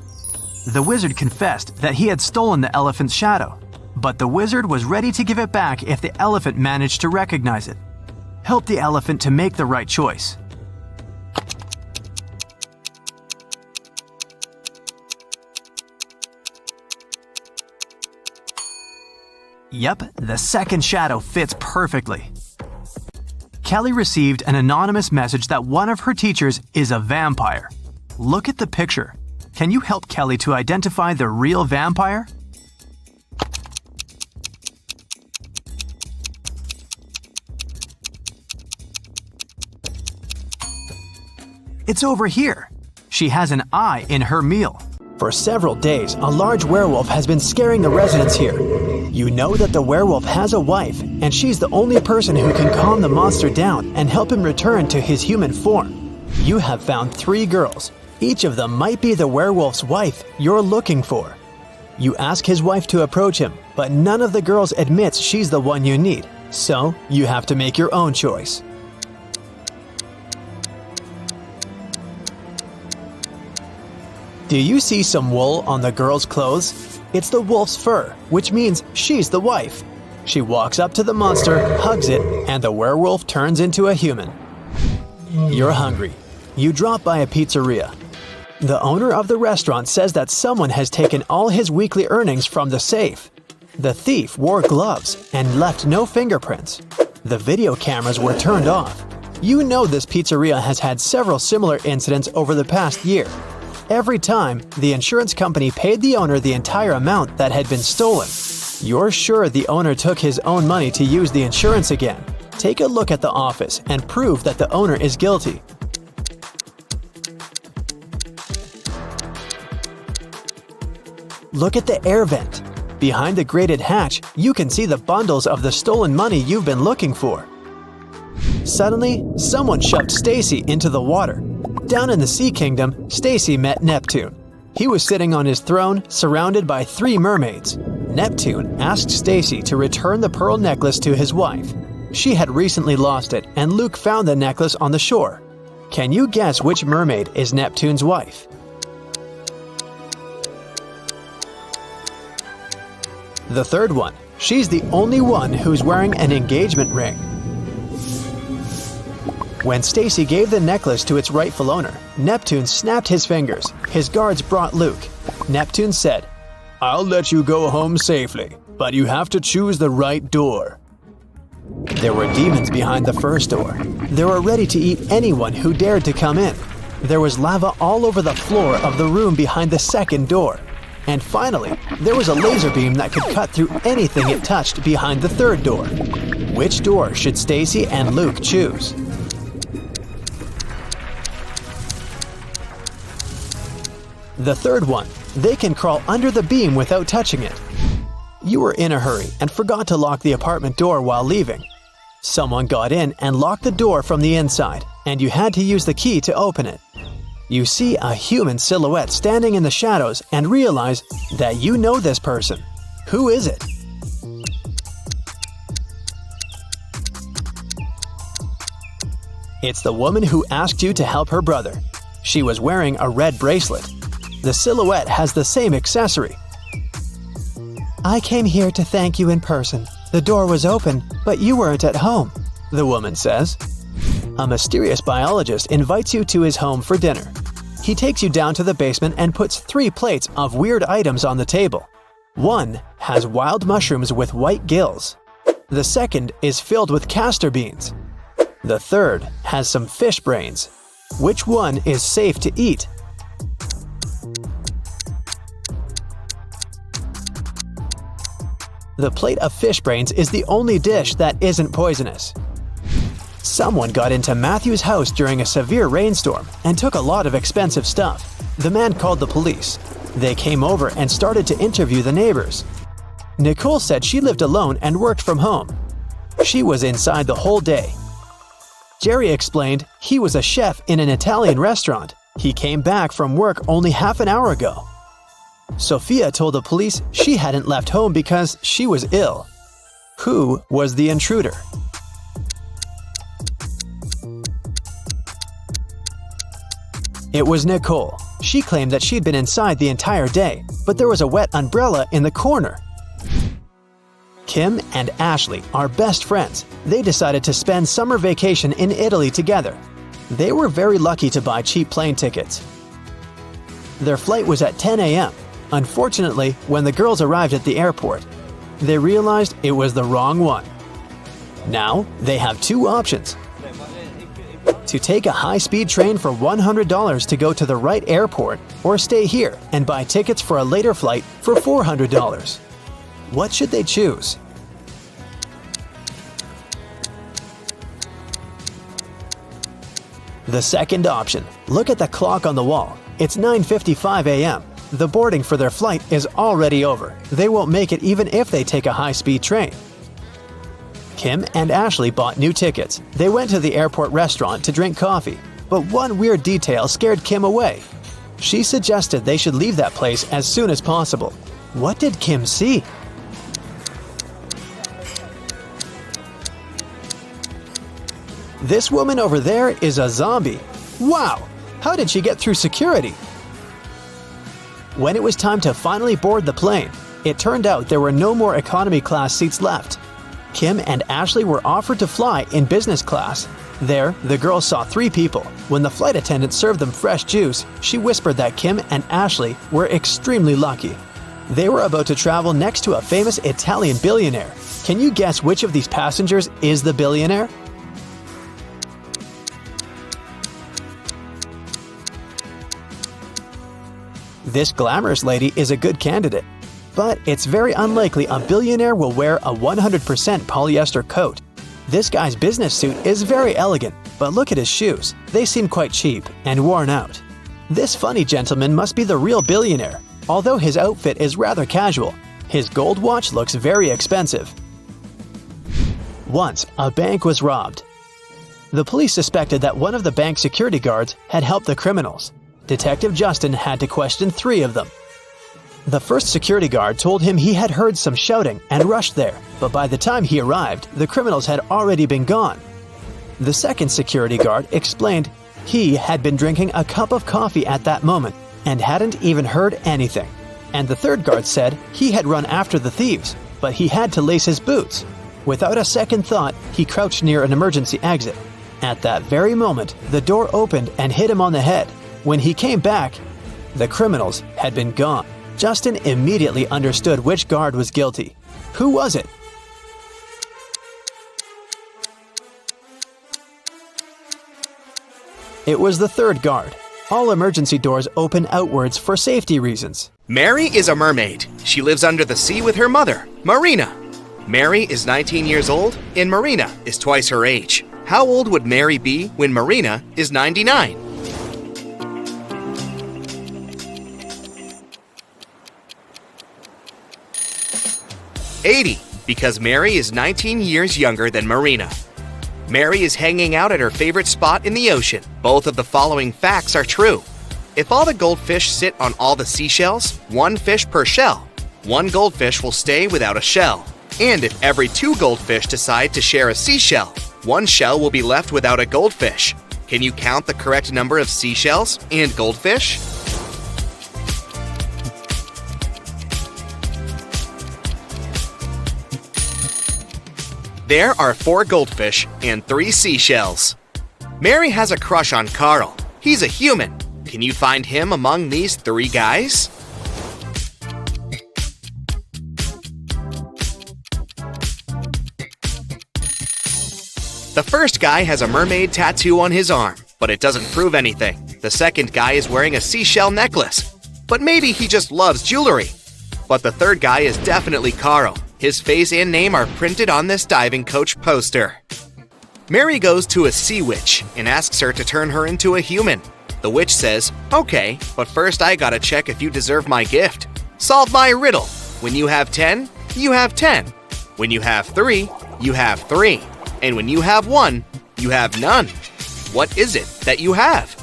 The wizard confessed that he had stolen the elephant's shadow, but the wizard was ready to give it back if the elephant managed to recognize it. Help the elephant to make the right choice. Yep, the second shadow fits perfectly. Kelly received an anonymous message that one of her teachers is a vampire. Look at the picture. Can you help Kelly to identify the real vampire? It's over here. She has an eye in her meal. For several days, a large werewolf has been scaring the residents here. You know that the werewolf has a wife, and she's the only person who can calm the monster down and help him return to his human form. You have found 3 girls. Each of them might be the werewolf's wife you're looking for. You ask his wife to approach him, but none of the girls admits she's the one you need, so you have to make your own choice. Do you see some wool on the girl's clothes? It's the wolf's fur, which means she's the wife. She walks up to the monster, hugs it, and the werewolf turns into a human. You're hungry. You drop by a pizzeria. The owner of the restaurant says that someone has taken all his weekly earnings from the safe. The thief wore gloves and left no fingerprints. The video cameras were turned off. You know this pizzeria has had several similar incidents over the past year. Every time, the insurance company paid the owner the entire amount that had been stolen. You're sure the owner took his own money to use the insurance again. Take a look at the office and prove that the owner is guilty. Look at the air vent. Behind the grated hatch, you can see the bundles of the stolen money you've been looking for. Suddenly, someone shoved Stacy into the water. Down in the Sea Kingdom, Stacy met Neptune. He was sitting on his throne, surrounded by 3 mermaids. Neptune asked Stacy to return the pearl necklace to his wife. She had recently lost it, and Luke found the necklace on the shore. Can you guess which mermaid is Neptune's wife? The third one. She's the only one who's wearing an engagement ring. When Stacy gave the necklace to its rightful owner, Neptune snapped his fingers. His guards brought Luke. Neptune said, "I'll let you go home safely, but you have to choose the right door." There were demons behind the first door. They were ready to eat anyone who dared to come in. There was lava all over the floor of the room behind the second door. And finally, there was a laser beam that could cut through anything it touched behind the third door. Which door should Stacy and Luke choose? The third one. They can crawl under the beam without touching it. You were in a hurry and forgot to lock the apartment door while leaving. Someone got in and locked the door from the inside, and you had to use the key to open it. You see a human silhouette standing in the shadows and realize that you know this person. Who is it? It's the woman who asked you to help her brother. She was wearing a red bracelet. The silhouette has the same accessory. "I came here to thank you in person. The door was open, but you weren't at home," the woman says. A mysterious biologist invites you to his home for dinner. He takes you down to the basement and puts 3 plates of weird items on the table. One has wild mushrooms with white gills. The second is filled with castor beans. The third has some fish brains. Which one is safe to eat? The plate of fish brains is the only dish that isn't poisonous. Someone got into Matthew's house during a severe rainstorm and took a lot of expensive stuff. The man called the police. They came over and started to interview the neighbors. Nicole said she lived alone and worked from home. She was inside the whole day. Jerry explained he was a chef in an Italian restaurant. He came back from work only half an hour ago. Sophia told the police she hadn't left home because she was ill. Who was the intruder? It was Nicole. She claimed that she'd been inside the entire day, but there was a wet umbrella in the corner. Kim and Ashley are best friends. They decided to spend summer vacation in Italy together. They were very lucky to buy cheap plane tickets. Their flight was at 10 a.m. Unfortunately, when the girls arrived at the airport, they realized it was the wrong one. Now, they have 2 options. To take a high-speed train for $100 to go to the right airport, or stay here and buy tickets for a later flight for $400. What should they choose? The second option. Look at the clock on the wall. It's 9:55 a.m. The boarding for their flight is already over. They won't make it even if they take a high-speed train. Kim and Ashley bought new tickets. They went to the airport restaurant to drink coffee, but one weird detail scared Kim away. She suggested they should leave that place as soon as possible. What did Kim see? This woman over there is a zombie. Wow! How did she get through security? When it was time to finally board the plane, it turned out there were no more economy class seats left. Kim and Ashley were offered to fly in business class. There, the girls saw 3 people. When the flight attendant served them fresh juice, she whispered that Kim and Ashley were extremely lucky. They were about to travel next to a famous Italian billionaire. Can you guess which of these passengers is the billionaire? This glamorous lady is a good candidate, but it's very unlikely a billionaire will wear a 100% polyester coat. This guy's business suit is very elegant, but look at his shoes. They seem quite cheap and worn out. This funny gentleman must be the real billionaire, although his outfit is rather casual. His gold watch looks very expensive. Once, a bank was robbed. The police suspected that one of the bank security guards had helped the criminals. Detective Justin had to question 3 of them. The first security guard told him he had heard some shouting and rushed there, but by the time he arrived, the criminals had already been gone. The second security guard explained he had been drinking a cup of coffee at that moment and hadn't even heard anything. And the third guard said he had run after the thieves, but he had to lace his boots. Without a second thought, he crouched near an emergency exit. At that very moment, the door opened and hit him on the head. When he came back, the criminals had been gone. Justin immediately understood which guard was guilty. Who was it? It was the third guard. All emergency doors open outwards for safety reasons. Mary is a mermaid. She lives under the sea with her mother, Marina. Mary is 19 years old and Marina is twice her age. How old would Mary be when Marina is 99? 80, because Mary is 19 years younger than Marina. Mary is hanging out at her favorite spot in the ocean. Both of the following facts are true. If all the goldfish sit on all the seashells, 1 fish per shell, 1 goldfish will stay without a shell. And if every 2 goldfish decide to share a seashell, 1 shell will be left without a goldfish. Can you count the correct number of seashells and goldfish? There are 4 goldfish and 3 seashells. Mary has a crush on Carl. He's a human. Can you find him among these 3 guys? The first guy has a mermaid tattoo on his arm, but it doesn't prove anything. The second guy is wearing a seashell necklace, but maybe he just loves jewelry. But the third guy is definitely Carl. His face and name are printed on this diving coach poster. Mary goes to a sea witch and asks her to turn her into a human. The witch says, "Okay, but first I gotta check if you deserve my gift. Solve my riddle. When you have 10, you have 10. When you have 3, you have 3. And when you have 1, you have none. What is it that you have?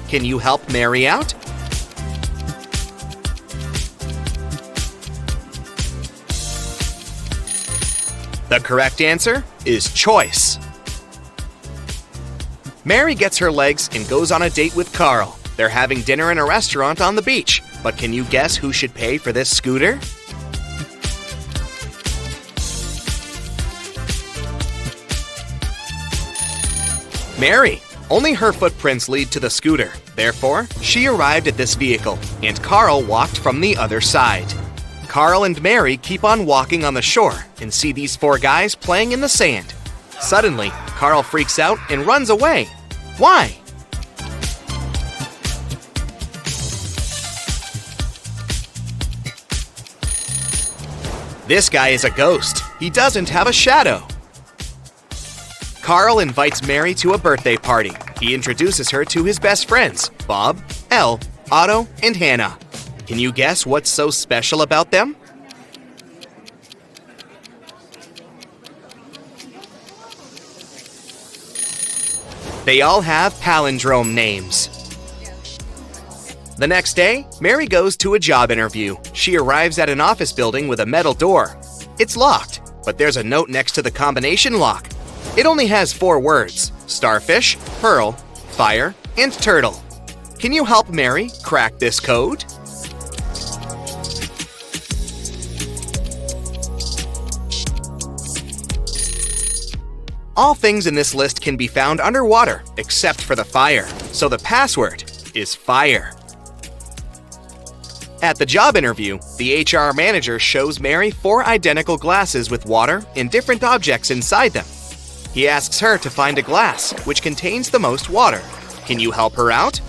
Can you help Mary out?" The correct answer is choice. Mary gets her legs and goes on a date with Carl. They're having dinner in a restaurant on the beach. But can you guess who should pay for this scooter? Mary. Only her footprints lead to the scooter. Therefore, she arrived at this vehicle, and Carl walked from the other side. Carl and Mary keep on walking on the shore and see these 4 guys playing in the sand. Suddenly, Carl freaks out and runs away. Why? This guy is a ghost. He doesn't have a shadow. Carl invites Mary to a birthday party. He introduces her to his best friends, Bob, Elle, Otto, and Hannah. Can you guess what's so special about them? They all have palindrome names. The next day, Mary goes to a job interview. She arrives at an office building with a metal door. It's locked, but there's a note next to the combination lock. It only has 4 words: starfish, pearl, fire, and turtle. Can you help Mary crack this code? All things in this list can be found underwater, except for the fire. So the password is fire. At the job interview, the HR manager shows Mary 4 identical glasses with water and different objects inside them. He asks her to find a glass which contains the most water. Can you help her out?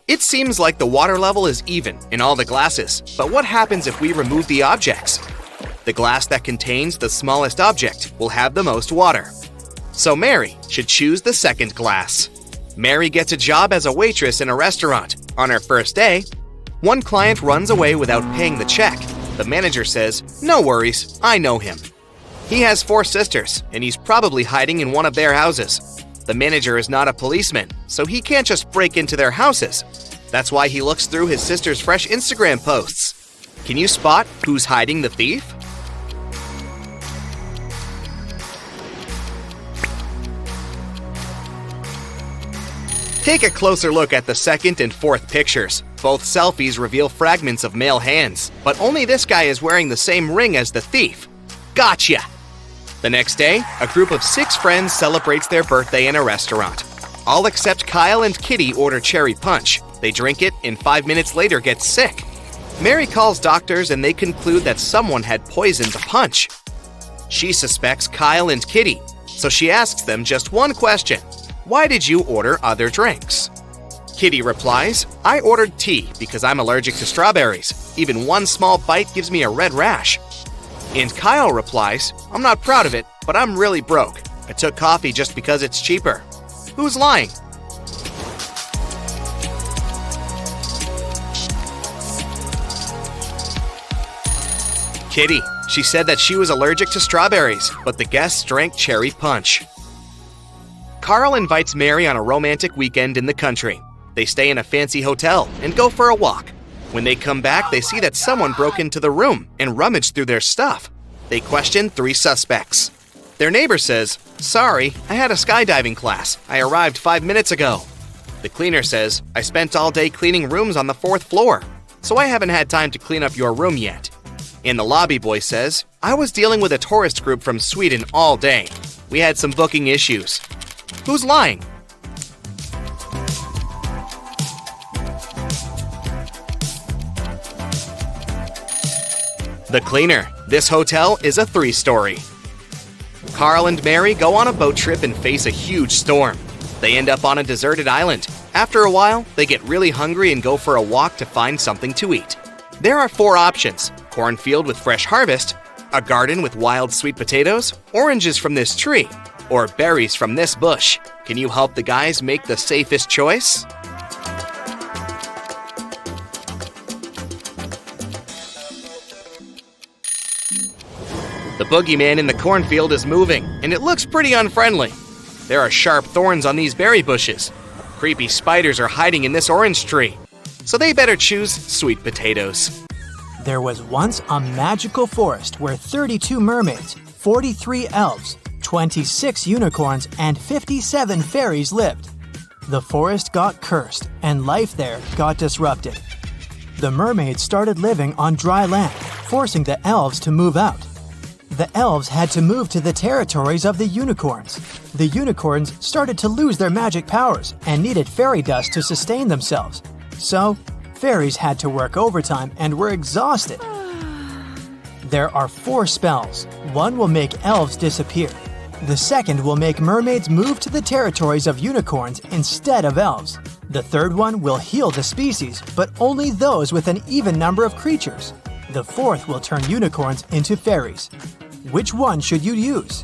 It seems like the water level is even in all the glasses, but what happens if we remove the objects? The glass that contains the smallest object will have the most water. So Mary should choose the second glass. Mary gets a job as a waitress in a restaurant. On her first day, one client runs away without paying the check. The manager says, "No worries, I know him." He has 4 sisters, and he's probably hiding in one of their houses. The manager is not a policeman, so he can't just break into their houses. That's why he looks through his sister's fresh Instagram posts. Can you spot who's hiding the thief? Take a closer look at the second and fourth pictures. Both selfies reveal fragments of male hands, but only this guy is wearing the same ring as the thief. Gotcha! The next day, a group of 6 friends celebrates their birthday in a restaurant. All except Kyle and Kitty order cherry punch. They drink it and 5 minutes later get sick. Mary calls doctors and they conclude that someone had poisoned the punch. She suspects Kyle and Kitty, so she asks them just one question. Why did you order other drinks? Kitty replies, I ordered tea because I'm allergic to strawberries. Even one small bite gives me a red rash. And Kyle replies, I'm not proud of it, but I'm really broke. I took coffee just because it's cheaper. Who's lying? Kitty. She said that she was allergic to strawberries, but the guests drank cherry punch. Carl invites Mary on a romantic weekend in the country. They stay in a fancy hotel and go for a walk. When they come back, they see that someone broke into the room and rummaged through their stuff. They question 3 suspects. Their neighbor says, Sorry, I had a skydiving class. I arrived 5 minutes ago. The cleaner says, I spent all day cleaning rooms on the 4th floor, so I haven't had time to clean up your room yet. And the lobby boy says, I was dealing with a tourist group from Sweden all day. We had some booking issues. Who's lying? The cleaner. This hotel is a 3-story. Carl and Mary go on a boat trip and face a huge storm. They end up on a deserted island. After a while, they get really hungry and go for a walk to find something to eat. There are 4 options: cornfield with fresh harvest, a garden with wild sweet potatoes, oranges from this tree, or berries from this bush. Can you help the guys make the safest choice? The boogeyman in the cornfield is moving, and it looks pretty unfriendly. There are sharp thorns on these berry bushes. Creepy spiders are hiding in this orange tree, so they better choose sweet potatoes. There was once a magical forest where 32 mermaids, 43 elves, 26 unicorns, and 57 fairies lived. The forest got cursed, and life there got disrupted. The mermaids started living on dry land, forcing the elves to move out. The elves had to move to the territories of the unicorns. The unicorns started to lose their magic powers and needed fairy dust to sustain themselves. So, fairies had to work overtime and were exhausted. There are 4 spells. One will make elves disappear. The second will make mermaids move to the territories of unicorns instead of elves. The third one will heal the species, but only those with an even number of creatures. The fourth will turn unicorns into fairies. Which one should you use?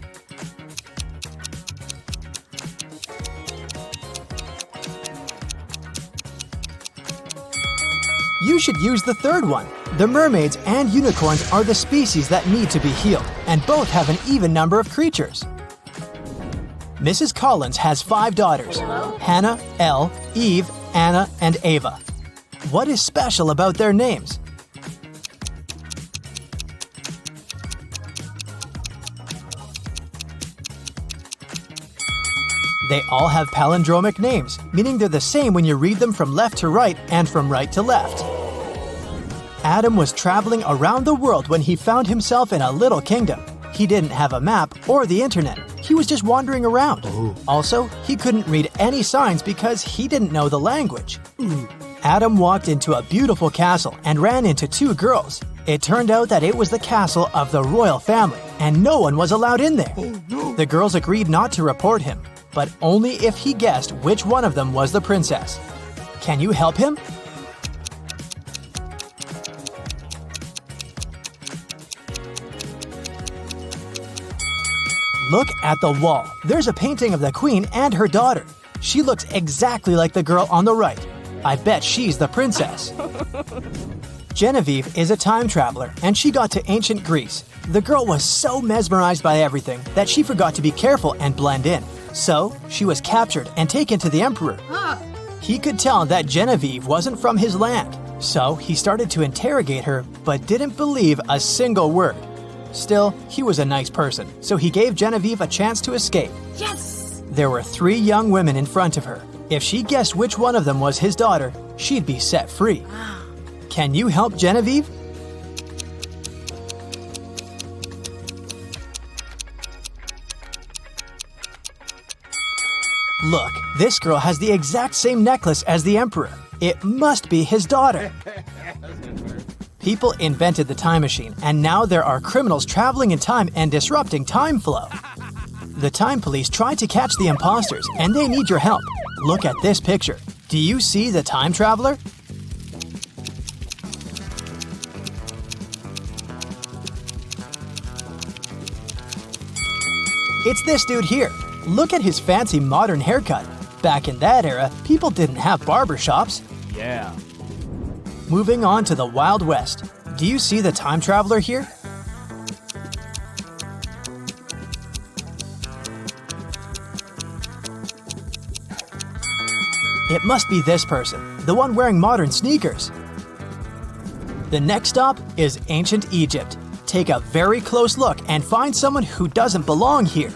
You should use the third one. The mermaids and unicorns are the species that need to be healed, and both have an even number of creatures. Mrs. Collins has 5 daughters: Hannah, Elle, Eve, Anna, and Ava. What is special about their names? They all have palindromic names, meaning they're the same when you read them from left to right and from right to left. Adam was traveling around the world when he found himself in a little kingdom. He didn't have a map or the internet. He was just wandering around. Also, he couldn't read any signs because he didn't know the language. Adam walked into a beautiful castle and ran into 2 girls. It turned out that it was the castle of the royal family, and no one was allowed in there. The girls agreed not to report him, but only if he guessed which one of them was the princess. Can you help him? Look at the wall. There's a painting of the queen and her daughter. She looks exactly like the girl on the right. I bet she's the princess. Genevieve is a time traveler, and she got to ancient Greece. The girl was so mesmerized by everything that she forgot to be careful and blend in. So, she was captured and taken to the emperor. He could tell that Genevieve wasn't from his land, so he started to interrogate her but didn't believe a single word. Still, he was a nice person, so he gave Genevieve a chance to escape. Yes! There were 3 young women in front of her. If she guessed which one of them was his daughter, she'd be set free. Can you help Genevieve? Look, this girl has the exact same necklace as the emperor. It must be his daughter. People invented the time machine, and now there are criminals traveling in time and disrupting time flow. The time police tried to catch the imposters, and they need your help. Look at this picture. Do you see the time traveler? It's this dude here. Look at his fancy modern haircut. Back in that era, people didn't have barbershops. Yeah. Moving on to the Wild West. Do you see the time traveler here? It must be this person, the one wearing modern sneakers. The next stop is ancient Egypt. Take a very close look and find someone who doesn't belong here.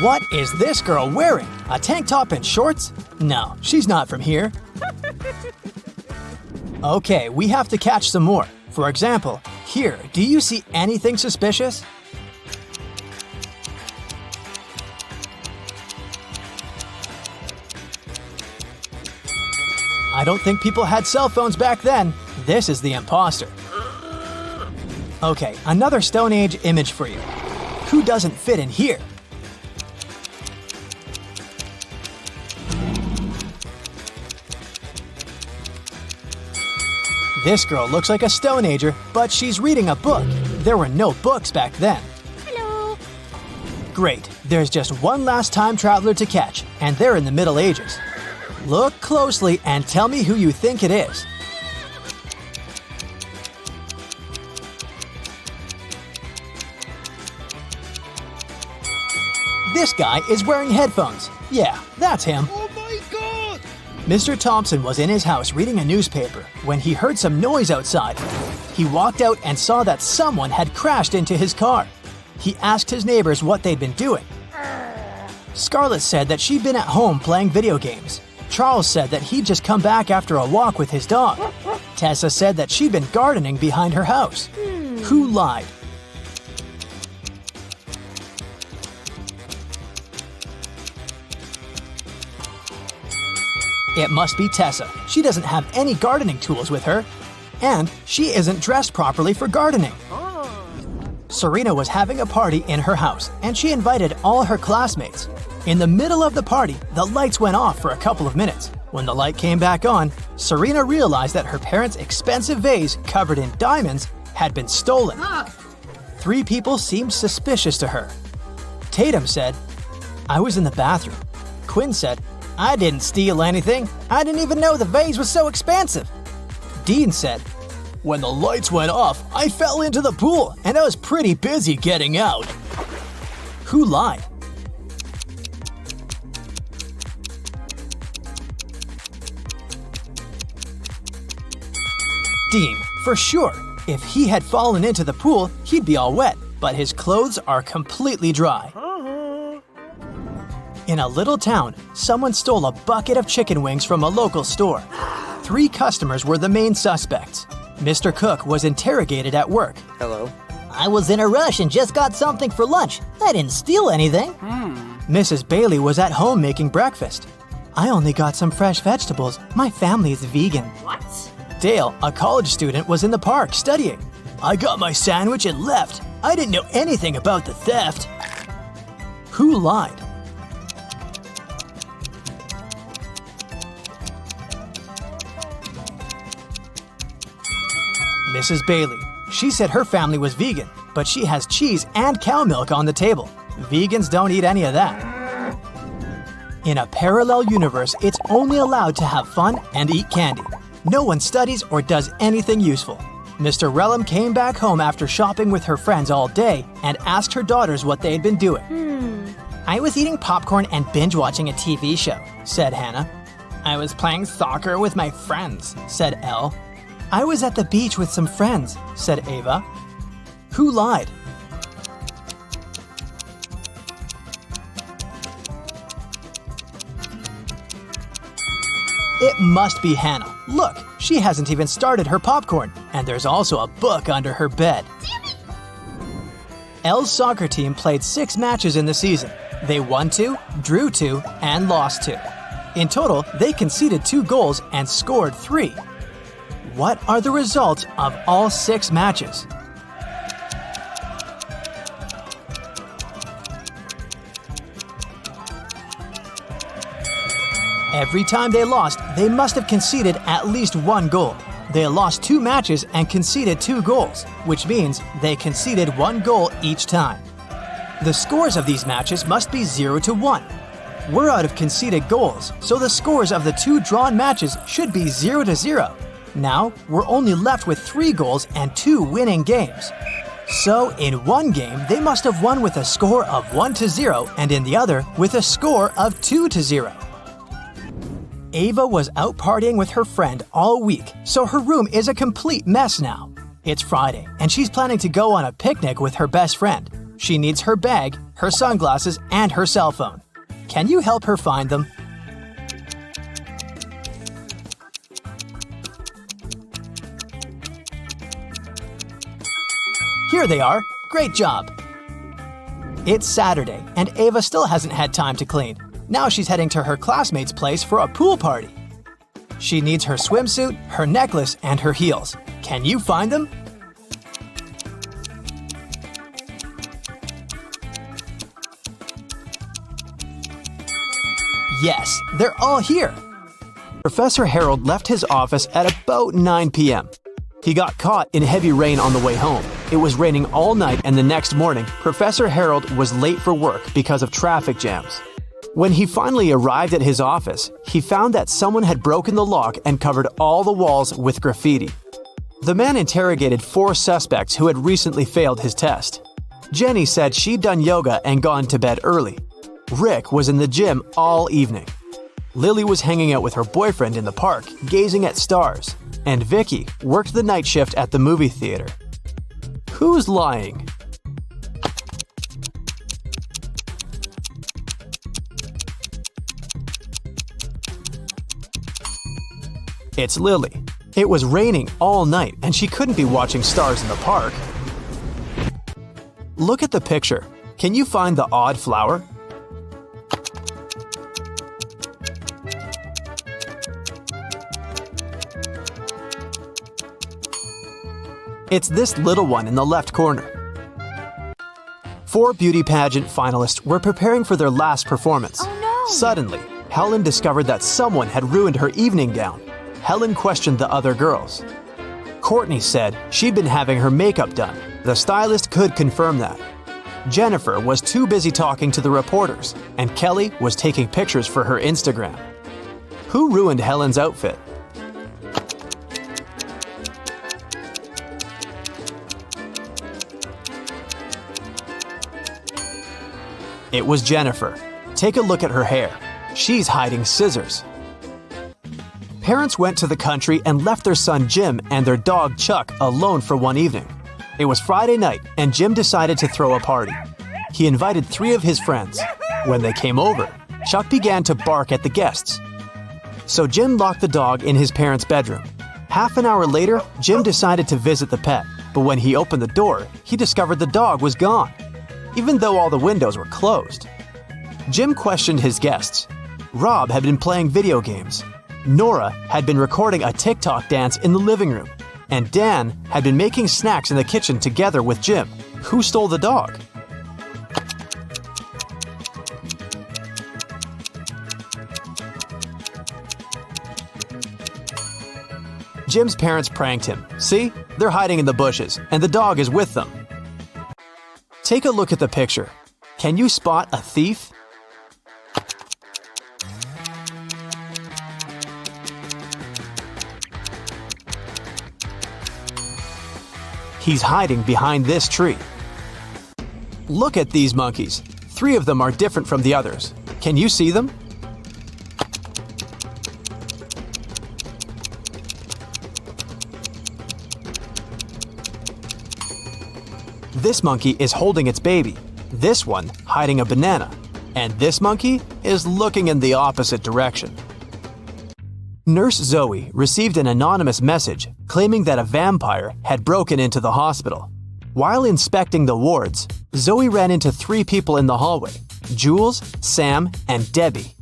What is this girl wearing? A tank top and shorts? No, she's not from here. Okay, we have to catch some more. For example, here, do you see anything suspicious? I don't think people had cell phones back then. This is the imposter. Okay, another Stone Age image for you. Who doesn't fit in here? This girl looks like a Stone Ager, but she's reading a book. There were no books back then. Hello. Great, there's just one last time traveler to catch, and they're in the Middle Ages. Look closely and tell me who you think it is. This guy is wearing headphones. Yeah, that's him. Oh my god! Mr. Thompson was in his house reading a newspaper when he heard some noise outside. He walked out and saw that someone had crashed into his car. He asked his neighbors what they'd been doing. Scarlett said that she'd been at home playing video games. Charles said that he'd just come back after a walk with his dog. Tessa said that she'd been gardening behind her house. Who lied? It must be Tessa. She doesn't have any gardening tools with her. And she isn't dressed properly for gardening. Serena was having a party in her house, and she invited all her classmates. In the middle of the party, the lights went off for a couple of minutes. When the light came back on, Serena realized that her parents' expensive vase covered in diamonds had been stolen. 3 people seemed suspicious to her. Tatum said, "I was in the bathroom." Quinn said, "I didn't steal anything. I didn't even know the vase was so expensive." Dean said, "When the lights went off, I fell into the pool and I was pretty busy getting out." Who lied? Dean, for sure. If he had fallen into the pool, he'd be all wet, but his clothes are completely dry. In a little town, someone stole a bucket of chicken wings from a local store. 3 customers were the main suspects. Mr. Cook was interrogated at work. Hello. I was in a rush and just got something for lunch. I didn't steal anything. Mrs. Bailey was at home making breakfast. I only got some fresh vegetables. My family is vegan. What? Dale, a college student, was in the park studying. I got my sandwich and left. I didn't know anything about the theft. Who lied? Mrs. Bailey. She said her family was vegan, but she has cheese and cow milk on the table. Vegans don't eat any of that. In a parallel universe, it's only allowed to have fun and eat candy. No one studies or does anything useful. Mr. Relham came back home after shopping with her friends all day and asked her daughters what they'd been doing. I was eating popcorn and binge-watching a TV show, said Hannah. I was playing soccer with my friends, said Elle. I was at the beach with some friends, said Ava. Who lied? It must be Hannah. Look, she hasn't even started her popcorn, and there's also a book under her bed. Elle's soccer team played 6 matches in the season. They won 2, drew 2, and lost 2. In total, they conceded 2 goals and scored 3. What are the results of all 6 matches? Every time they lost, they must have conceded at least 1 goal. They lost 2 matches and conceded 2 goals, which means they conceded 1 goal each time. The scores of these matches must be 0-1. We're out of conceded goals, so the scores of the 2 drawn matches should be 0-0. Now, we're only left with 3 goals and 2 winning games. So, in one game, they must have won with a score of 1-0, and in the other, with a score of 2-0. Ava was out partying with her friend all week, so her room is a complete mess now. It's Friday, and she's planning to go on a picnic with her best friend. She needs her bag, her sunglasses, and her cell phone. Can you help her find them? Here they are. Great job. It's Saturday, and Ava still hasn't had time to clean. Now she's heading to her classmate's place for a pool party. She needs her swimsuit, her necklace, and her heels. Can you find them? Yes, they're all here. Professor Harold left his office at about 9 p.m. He got caught in heavy rain on the way home. It was raining all night, and the next morning, Professor Harold was late for work because of traffic jams. When he finally arrived at his office, he found that someone had broken the lock and covered all the walls with graffiti. The man interrogated 4 suspects who had recently failed his test. Jenny said she'd done yoga and gone to bed early. Rick was in the gym all evening. Lily was hanging out with her boyfriend in the park, gazing at stars. And Vicky worked the night shift at the movie theater. Who's lying? It's Lily. It was raining all night and she couldn't be watching stars in the park. Look at the picture. Can you find the odd flower? It's this little one in the left corner. 4 beauty pageant finalists were preparing for their last performance. Oh no! Suddenly, Helen discovered that someone had ruined her evening gown. Helen questioned the other girls. Courtney said she'd been having her makeup done. The stylist could confirm that. Jennifer was too busy talking to the reporters, and Kelly was taking pictures for her Instagram. Who ruined Helen's outfit? It was Jennifer. Take a look at her hair. She's hiding scissors. Parents went to the country and left their son Jim and their dog Chuck alone for one evening. It was Friday night, and Jim decided to throw a party. He invited 3 of his friends. When they came over, Chuck began to bark at the guests. So Jim locked the dog in his parents' bedroom. Half an hour later, Jim decided to visit the pet, but when he opened the door, he discovered the dog was gone, even though all the windows were closed. Jim questioned his guests. Rob had been playing video games. Nora had been recording a TikTok dance in the living room. And Dan had been making snacks in the kitchen together with Jim. Who stole the dog? Jim's parents pranked him. See? They're hiding in the bushes, and the dog is with them. Take a look at the picture. Can you spot a thief? He's hiding behind this tree. Look at these monkeys. 3 of them are different from the others. Can you see them? This monkey is holding its baby. This one hiding a banana. And this monkey is looking in the opposite direction. Nurse Zoe received an anonymous message claiming that a vampire had broken into the hospital. While inspecting the wards, Zoe ran into 3 people in the hallway: Jules, Sam, and Debbie.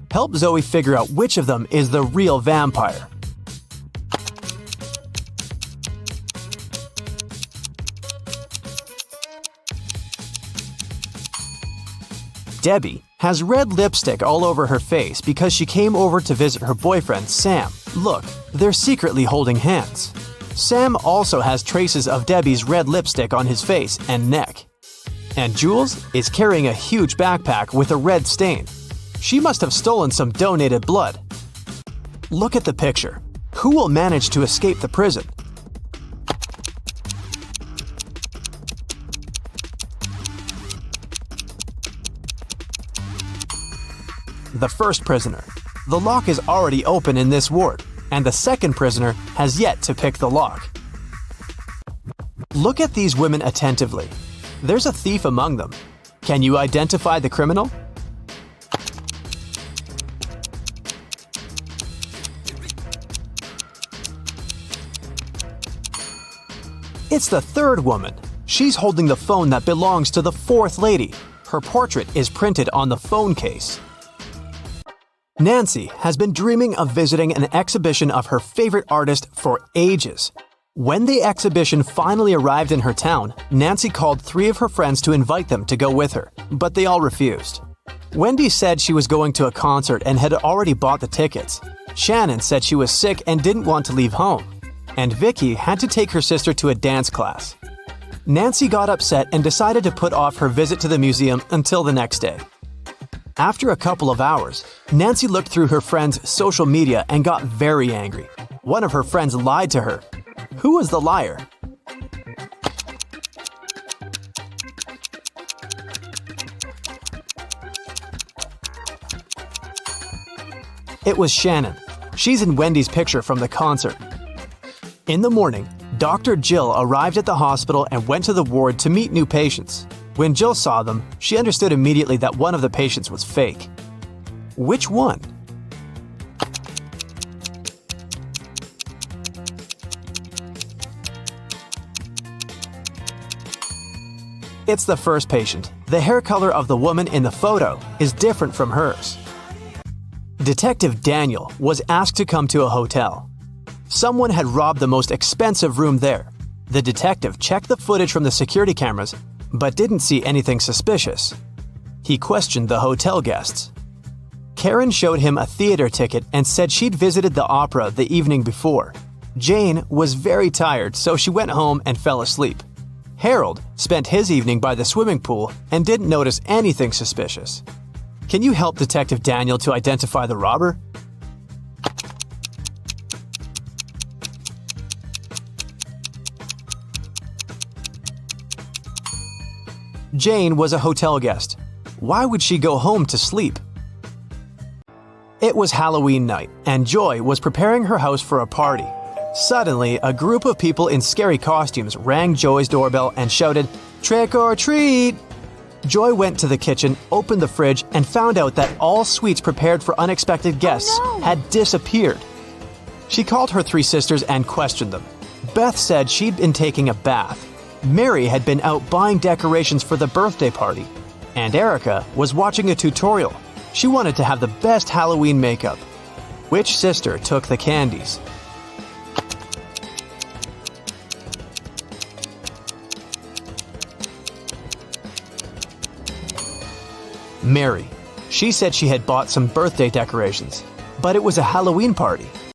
Help Zoe figure out which of them is the real vampire. Debbie has red lipstick all over her face because she came over to visit her boyfriend, Sam. Look, they're secretly holding hands. Sam also has traces of Debbie's red lipstick on his face and neck. And Jules is carrying a huge backpack with a red stain. She must have stolen some donated blood. Look at the picture. Who will manage to escape the prison? The first prisoner. The lock is already open in this ward, and the second prisoner has yet to pick the lock. Look at these women attentively. There's a thief among them. Can you identify the criminal? It's the third woman. She's holding the phone that belongs to the fourth lady. Her portrait is printed on the phone case. Nancy has been dreaming of visiting an exhibition of her favorite artist for ages. When the exhibition finally arrived in her town, Nancy called 3 of her friends to invite them to go with her, but they all refused. Wendy said she was going to a concert and had already bought the tickets. Shannon said she was sick and didn't want to leave home. And Vicky had to take her sister to a dance class. Nancy got upset and decided to put off her visit to the museum until the next day. After a couple of hours, Nancy looked through her friend's social media and got very angry. One of her friends lied to her. Who was the liar? It was Shannon. She's in Wendy's picture from the concert. In the morning, Dr. Jill arrived at the hospital and went to the ward to meet new patients. When Jill saw them, she understood immediately that one of the patients was fake. Which one? It's the first patient. The hair color of the woman in the photo is different from hers. Detective Daniel was asked to come to a hotel. Someone had robbed the most expensive room there. The detective checked the footage from the security cameras, but didn't see anything suspicious. He questioned the hotel guests. Karen showed him a theater ticket and said she'd visited the opera the evening before. Jane was very tired, so she went home and fell asleep. Harold spent his evening by the swimming pool and didn't notice anything suspicious. Can you help Detective Daniel to identify the robber? Jane was a hotel guest. Why would she go home to sleep? It was Halloween night, and Joy was preparing her house for a party. Suddenly, a group of people in scary costumes rang Joy's doorbell and shouted, "Trick or treat!" Joy went to the kitchen, opened the fridge, and found out that all sweets prepared for unexpected guests had disappeared. She called her 3 sisters and questioned them. Beth said she'd been taking a bath. Mary had been out buying decorations for the birthday party. And Erica was watching a tutorial. She wanted to have the best Halloween makeup. Which sister took the candies? Mary. She said she had bought some birthday decorations, but it was a Halloween party.